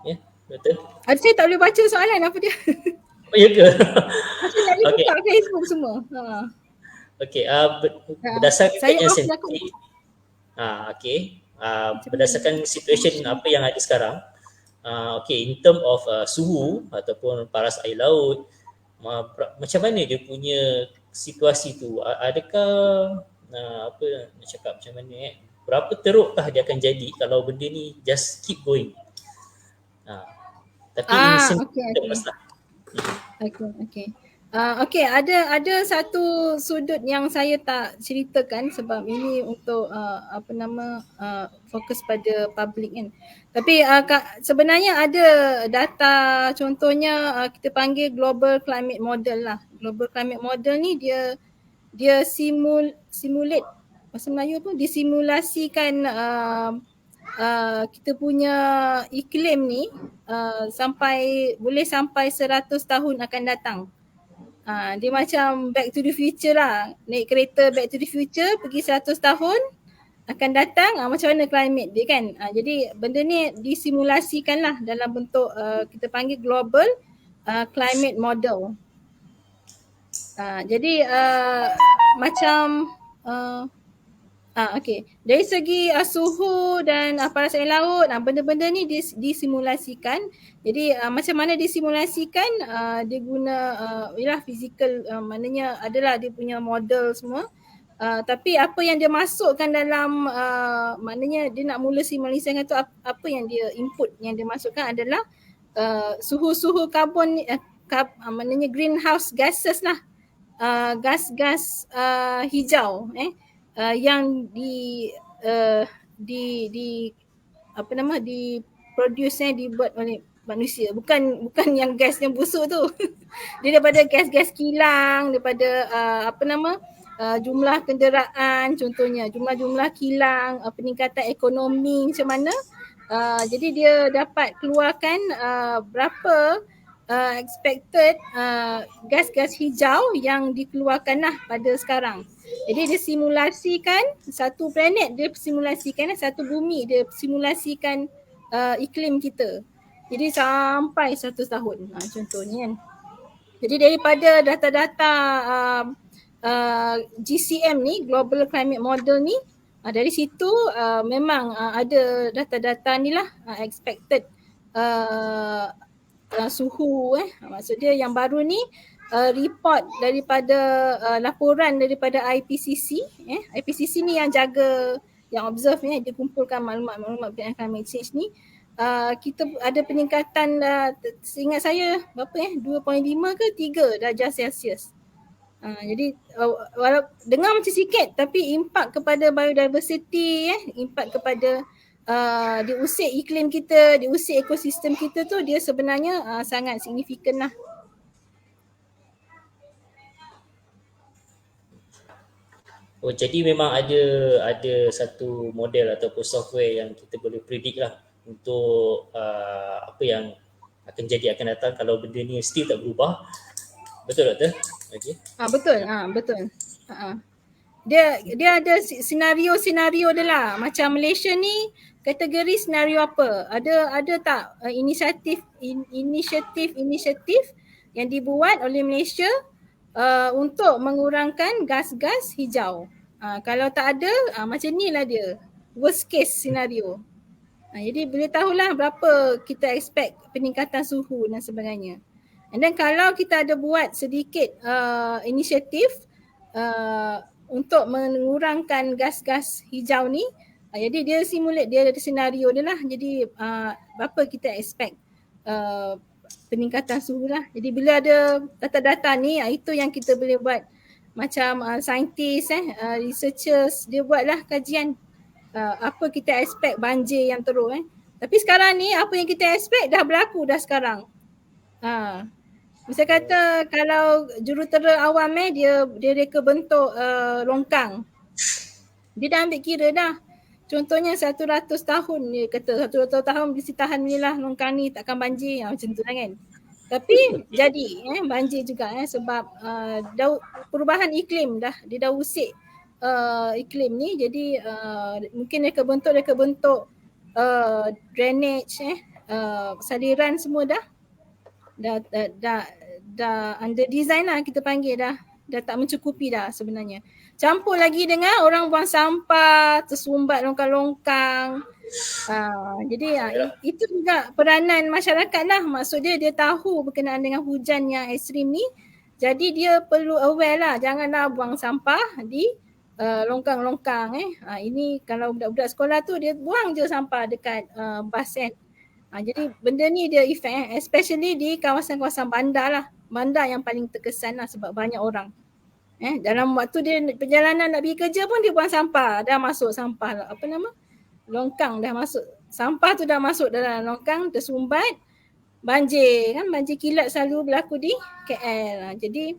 [SPEAKER 1] Ya, betul.
[SPEAKER 2] Saya tak boleh baca soalan apa dia.
[SPEAKER 1] Oh, ya ke?
[SPEAKER 2] Saya tak boleh buka Facebook semua.
[SPEAKER 1] Okey, berdasarkan kajian saintifik. Berdasarkan situasi apa yang ada sekarang, in term of suhu ataupun paras air laut, macam mana dia punya situasi tu? Adakah nak cakap macam mana berapa terukkah dia akan jadi kalau benda ni just keep going? Tapi ini masalah.
[SPEAKER 2] Okey, ada satu sudut yang saya tak ceritakan sebab ini untuk fokus pada public kan. Tapi sebenarnya ada data, contohnya kita panggil global climate model lah. Global climate model ni dia simulate, bahasa Melayu tu, disimulasikan kita punya iklim ni boleh sampai 100 tahun akan datang. Dia macam back to the future lah. Naik kereta back to the future, pergi 100 tahun akan datang, macam mana climate dia kan. Jadi benda ni disimulasikan lah dalam bentuk kita panggil global climate model. Jadi macam dari segi suhu dan paras air laut, benda-benda ni disimulasikan. Jadi macam mana disimulasikan, dia guna physical, maknanya adalah dia punya model semua. Tapi apa yang dia masukkan dalam maknanya dia nak mula simulasikan tu, apa yang dia input yang dia masukkan adalah suhu-suhu karbon, maknanya greenhouse gases lah, gas-gas hijau yang diproduce dibuat oleh manusia, bukan yang gas yang busuk tu. Dia daripada gas-gas kilang, daripada jumlah kenderaan, contohnya jumlah kilang, peningkatan ekonomi macam mana. Jadi dia dapat keluarkan berapa expected gas-gas hijau yang dikeluarkan lah pada sekarang. Jadi dia simulasikan satu planet, dia simulasikan satu bumi, dia simulasikan iklim kita. Jadi sampai 100 tahun contohnya kan. Jadi daripada data-data GCM ni, Global Climate Model ni, dari situ memang ada data-data ni lah, expected suhu maksudnya yang baru ni report daripada laporan daripada IPCC. IPCC ni yang jaga, yang observe dia kumpulkan maklumat-maklumat berkaitan climate change ni. Kita ada peningkatan seingat saya berapa 2.5 ke 3 darjah Celsius. Jadi dengar macam sikit tapi impak kepada biodiversity, impak kepada diusik iklim kita, diusik ekosistem kita tu, dia sebenarnya sangat signifikan lah.
[SPEAKER 1] Jadi memang ada satu model ataupun software yang kita boleh predict lah untuk apa yang akan jadi akan datang kalau benda ni still tak berubah. Betul Doktor? Okay.
[SPEAKER 2] Betul. Betul. dia ada senario dia lah. Macam Malaysia ni kategori senario apa? Ada tak inisiatif yang dibuat oleh Malaysia untuk mengurangkan gas-gas hijau. Kalau tak ada, macam ni lah dia. Worst case scenario. Jadi boleh tahulah berapa kita expect peningkatan suhu dan sebagainya. And then kalau kita ada buat sedikit inisiatif untuk mengurangkan gas-gas hijau ni, jadi dia simulate, dia ada senario dia lah. Jadi berapa kita expect peningkatan suhu lah. Jadi bila ada data-data ni, itu yang kita boleh buat. Macam saintis, researchers, dia buatlah kajian apa kita expect banjir yang teruk. Tapi sekarang ni apa yang kita expect dah berlaku dah sekarang. Misal kata kalau jurutera awam dia reka bentuk longkang. Dia dah ambil kira dah. Contohnya 100 tahun dia kata 100 tahun mesti tahan ni lah longkang ni takkan banjir. Macam tu lah kan. Tapi jadi banjir juga sebab perubahan iklim dah, dia dah usik iklim ni. Jadi mungkin reka bentuk drainage saliran semua dah under design lah kita panggil dah tak mencukupi dah sebenarnya. Campur lagi dengan orang buang sampah, tersumbat longkang-longkang. Jadi itu juga peranan masyarakat lah. Maksud dia tahu berkenaan dengan hujan yang ekstrim ni. Jadi dia perlu aware lah, janganlah buang sampah di longkang-longkang. Ini kalau budak-budak sekolah tu dia buang je sampah dekat bas kan. Jadi benda ni dia efek especially di kawasan-kawasan bandar lah. Bandar yang paling terkesan lah sebab banyak orang. Dalam waktu dia perjalanan nak pergi kerja pun dia buang sampah. Dah masuk sampah lah, longkang dah masuk. Sampah tu dah masuk dalam longkang, tersumbat, banjir kan. Banjir kilat selalu berlaku di KL. Jadi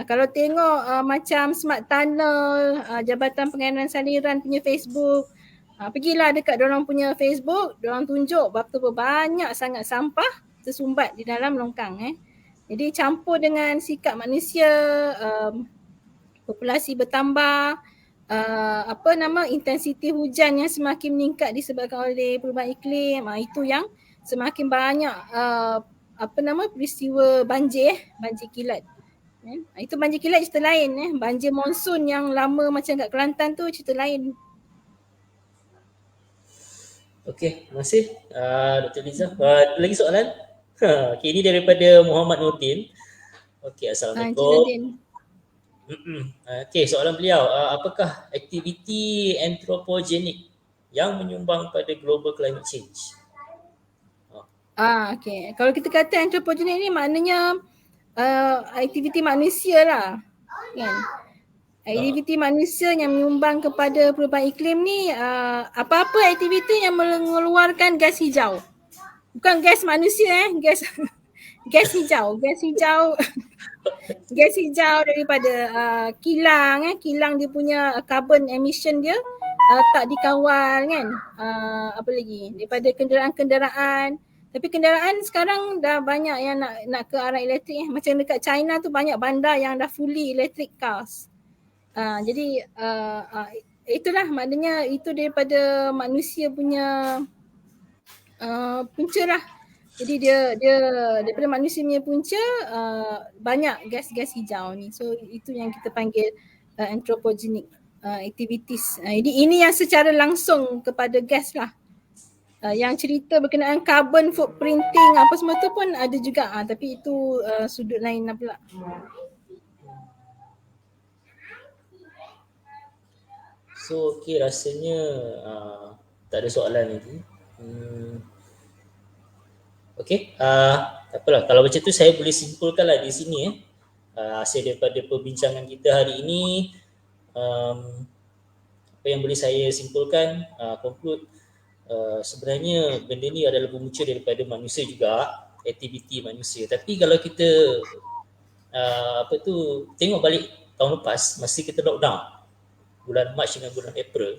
[SPEAKER 2] kalau tengok macam Smart Tunnel, Jabatan Pengenalan Saliran punya Facebook, pergilah dekat diorang punya Facebook, diorang tunjuk berapa banyak sangat sampah tersumbat di dalam longkang. Jadi campur dengan sikap manusia, populasi bertambah, intensiti hujan yang semakin meningkat disebabkan oleh perubahan iklim, itu yang semakin banyak peristiwa banjir kilat. Itu banjir kilat cerita lain. Banjir monsun yang lama macam kat Kelantan tu cerita lain.
[SPEAKER 1] Okey, terima kasih Dr. Liza. Lagi soalan? Okay, ini daripada Muhammad Nurdin. Okey, Assalamualaikum. Okey, soalan beliau, apakah aktiviti antropogenik yang menyumbang pada global climate change?
[SPEAKER 2] Okey. Kalau kita kata antropogenik ni maknanya aktiviti manusia lah. Kan? Aktiviti manusia yang menyumbang kepada perubahan iklim ni apa-apa aktiviti yang mengeluarkan gas hijau. Bukan gas manusia gas hijau. Gas hijau daripada kilang dia punya carbon emission dia tak dikawal kan. Apa lagi? Daripada kenderaan-kenderaan. Tapi kenderaan sekarang dah banyak yang nak ke arah elektrik. Macam dekat China tu banyak bandar yang dah fully electric cars. Jadi itulah maknanya itu daripada manusia punya punca lah. Jadi dia daripada manusia punya punca banyak gas-gas hijau ni. So itu yang kita panggil anthropogenic activities. Jadi ini yang secara langsung kepada gas lah. Yang cerita berkenaan carbon footprinting apa semua tu pun ada juga. Tapi itu sudut lain lah pula.
[SPEAKER 1] So okay, rasanya tak ada soalan lagi. Okay, tak apalah. Kalau macam tu saya boleh simpulkanlah di sini hasil daripada perbincangan kita hari ini. Apa yang boleh saya simpulkan, conclude, sebenarnya benda ni adalah bermula daripada manusia juga, aktiviti manusia. Tapi kalau kita tengok balik tahun lepas, masa kita lockdown bulan Mac dengan bulan April,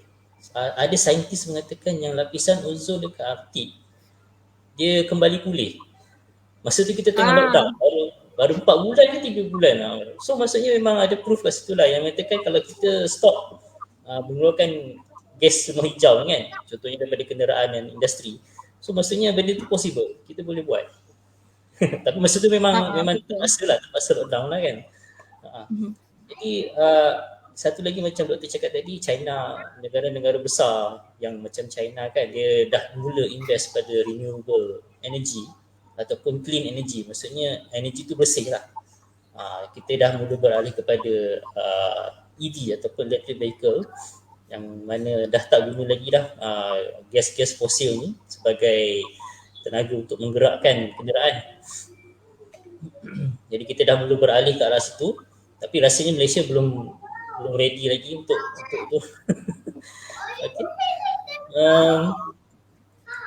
[SPEAKER 1] ada saintis mengatakan yang lapisan ozon dekat Arktik dia kembali pulih. Masa tu kita tengah lockdown, baru 4 bulan ke 3 bulan. So maksudnya memang ada proof kat situ lah yang mengatakan kalau kita stop mengeluarkan gas semua hijau kan, contohnya daripada kenderaan dan industri. So maksudnya benda tu possible, kita boleh buat. Tapi masa tu memang terpaksa lockdown lah kan. Jadi satu lagi macam doktor cakap tadi, China, negara-negara besar yang macam China kan, dia dah mula invest pada renewable energy ataupun clean energy, maksudnya energy tu bersih lah. Kita dah mula beralih kepada EV ataupun electric vehicle yang mana dah tak guna lagi dah gas-gas fosil ni sebagai tenaga untuk menggerakkan kenderaan. Jadi kita dah mula beralih ke arah situ, tapi rasanya Malaysia belum ready lagi untuk tu. Okay.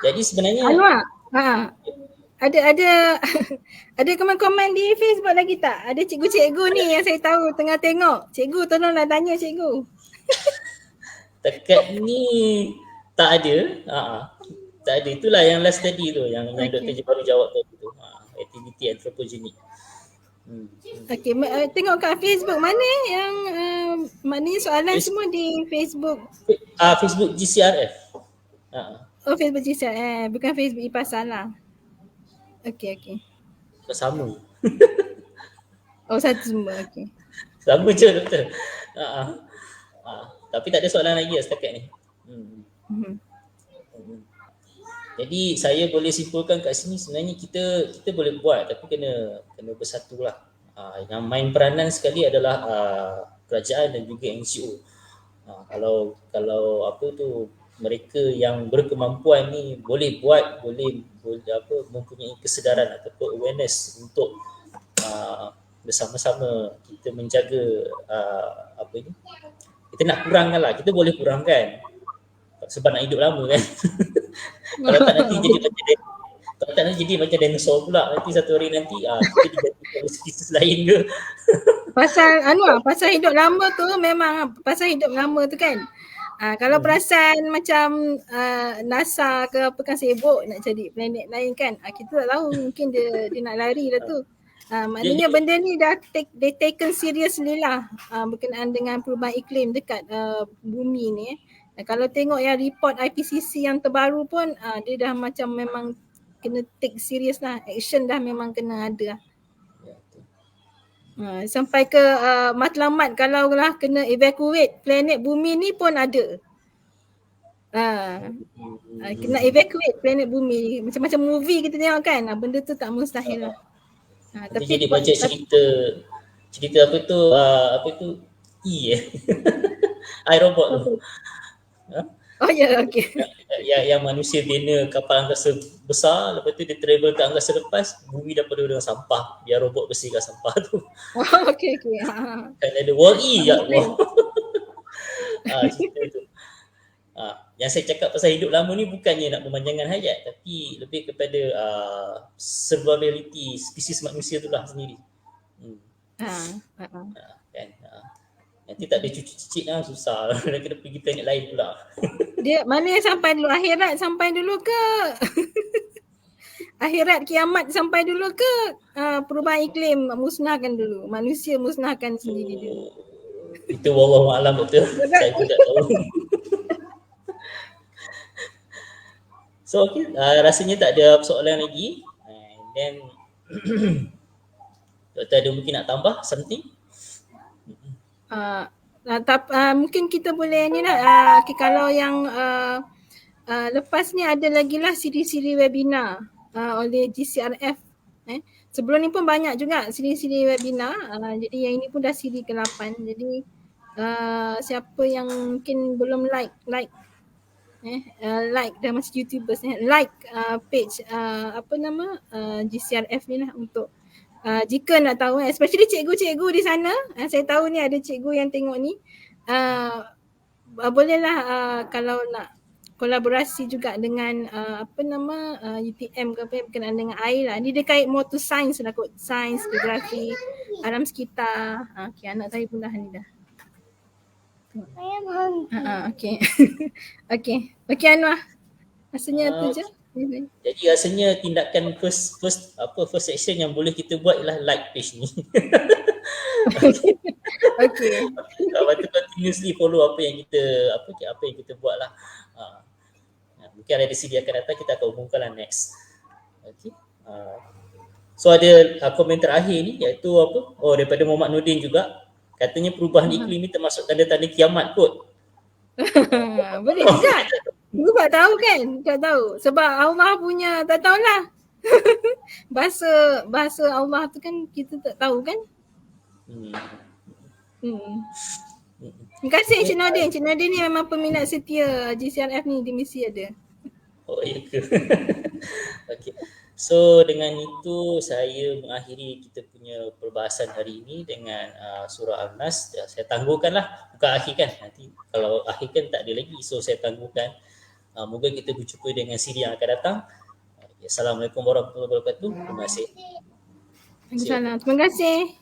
[SPEAKER 1] Jadi sebenarnya
[SPEAKER 2] Anwar, ada komen-komen di Facebook lagi tak? Ada cikgu-cikgu ni yang saya tahu tengah tengok. Cikgu tolonglah tanya cikgu.
[SPEAKER 1] Dekat ni tak ada. Tak ada. Itulah yang last tadi tu yang Dr. baru jawab tadi tu. Aktiviti antropogenik.
[SPEAKER 2] Okey, tengok kat Facebook mana yang maknanya soalan semua di Facebook.
[SPEAKER 1] Facebook GCRF.
[SPEAKER 2] Oh, Facebook GCRF, bukan Facebook IPAS salah. Okey.
[SPEAKER 1] Sama.
[SPEAKER 2] Oh, satu semua. Okey.
[SPEAKER 1] Sama je doktor. Tapi tak ada soalan lagi setakat ni. Jadi saya boleh simpulkan kat sini sebenarnya kita boleh buat tapi kena bersatulah. Yang main peranan sekali adalah kerajaan dan juga NGO. Kalau apa tu mereka yang berkemampuan ni boleh buat, boleh mempunyai kesedaran ataupun awareness untuk bersama-sama kita menjaga kita nak kurangkan lah, kita boleh kurangkan sebab nak hidup lama kan. Kalau tak nanti jadi macam dinosaur pula, nanti satu hari nanti kita digantikan spesies lain ke.
[SPEAKER 2] Pasal hidup lama tu memang pasal hidup lama tu kan. Kalau perasan macam NASA ke apa kan sibuk nak cari planet lain kan. Kita tak tahu mungkin dia nak lari lah tu. Maknanya benda ni dah taken seriously lah berkenaan dengan perubahan iklim dekat bumi ni. Kalau tengok yang report IPCC yang terbaru pun dia dah macam memang kena take serious lah. Action dah memang kena ada lah. Sampai ke matlamat kalau lah kena evacuate planet bumi ni pun ada. Kena evacuate planet bumi. Macam-macam movie kita tengok kan. Benda tu tak mustahil lah.
[SPEAKER 1] Tapi jadi macam cerita apa tu iRobot tu.
[SPEAKER 2] Oh ya, okey.
[SPEAKER 1] Yang manusia bina kapal angkasa besar, lepas tu dia travel ke angkasa lepas, bumi dah penuh dengan sampah, biar robot bersihkan sampah tu.
[SPEAKER 2] Oh, okey.
[SPEAKER 1] Kan ada Wall-E ya Allah. Cerita tu. Yang saya cakap pasal hidup lama ni bukannya nak memanjangkan hayat, tapi lebih kepada survivability spesies manusia tu lah sendiri. Kan. Nanti tak ada cucu cicit lah, susah. Nak kena pergi planet lain pula.
[SPEAKER 2] Dia mana yang sampai dulu? Akhirat sampai dulu ke? Akhirat kiamat sampai dulu ke? Perubahan iklim musnahkan dulu. Manusia musnahkan sendiri dulu.
[SPEAKER 1] Itu wallahu a'lam betul. Saya pun tak tahu. So okay, rasanya tak ada soalan lagi. And then Doktor ada mungkin nak tambah something?
[SPEAKER 2] Mungkin kita boleh ni lah. Kalau yang lepas ni ada lagi lah siri-siri webinar oleh GCRF. Sebelum ni pun banyak juga siri-siri webinar. Jadi yang ini pun dah siri ke-8. Jadi siapa yang mungkin belum like dah masih YouTubers like page GCRF ni lah untuk jika nak tahu, especially cikgu-cikgu di sana, saya tahu ni ada cikgu yang tengok ni, bolehlah kalau nak kolaborasi juga dengan UTM ke apa yang berkenaan dengan air lah. Ni dia kait more to science lah kot, sains, geografi, alam sekitar. Okay, anak saya pun dah ni dah. Okay. Okay Anwar, rasanya tu je.
[SPEAKER 1] Jadi rasanya tindakan first action yang boleh kita buat ialah like page ni.
[SPEAKER 2] Okay.
[SPEAKER 1] Lepas tu continuously follow apa yang kita buat lah. Mungkin ada sidi akan datang kita akan umumkan lah next. Okay. So ada komen terakhir ni iaitu apa? Oh, daripada Muhammad Nordin juga. Katanya perubahan iklim ni termasuk tanda-tanda kiamat kot.
[SPEAKER 2] Boleh juga. Dulu tak tahu kan? Tak tahu. Sebab Allah punya tak tahulah. bahasa Allah tu kan kita tak tahu kan? Terima kasih Encik Nordin. Encik Nordin ni memang peminat setia GCRF ni, dia mesti ada.
[SPEAKER 1] Oh, ya ke? Okay. So dengan itu saya mengakhiri kita punya perbahasan hari ini dengan surah Al-Nas. Saya tangguhkanlah, bukan akhir kan. Nanti kalau akhir kan tak ada lagi. So saya tangguhkan. Moga kita berjumpa dengan siri yang akan datang. Assalamualaikum warahmatullahi wabarakatuh. Terima kasih.
[SPEAKER 2] Terima kasih.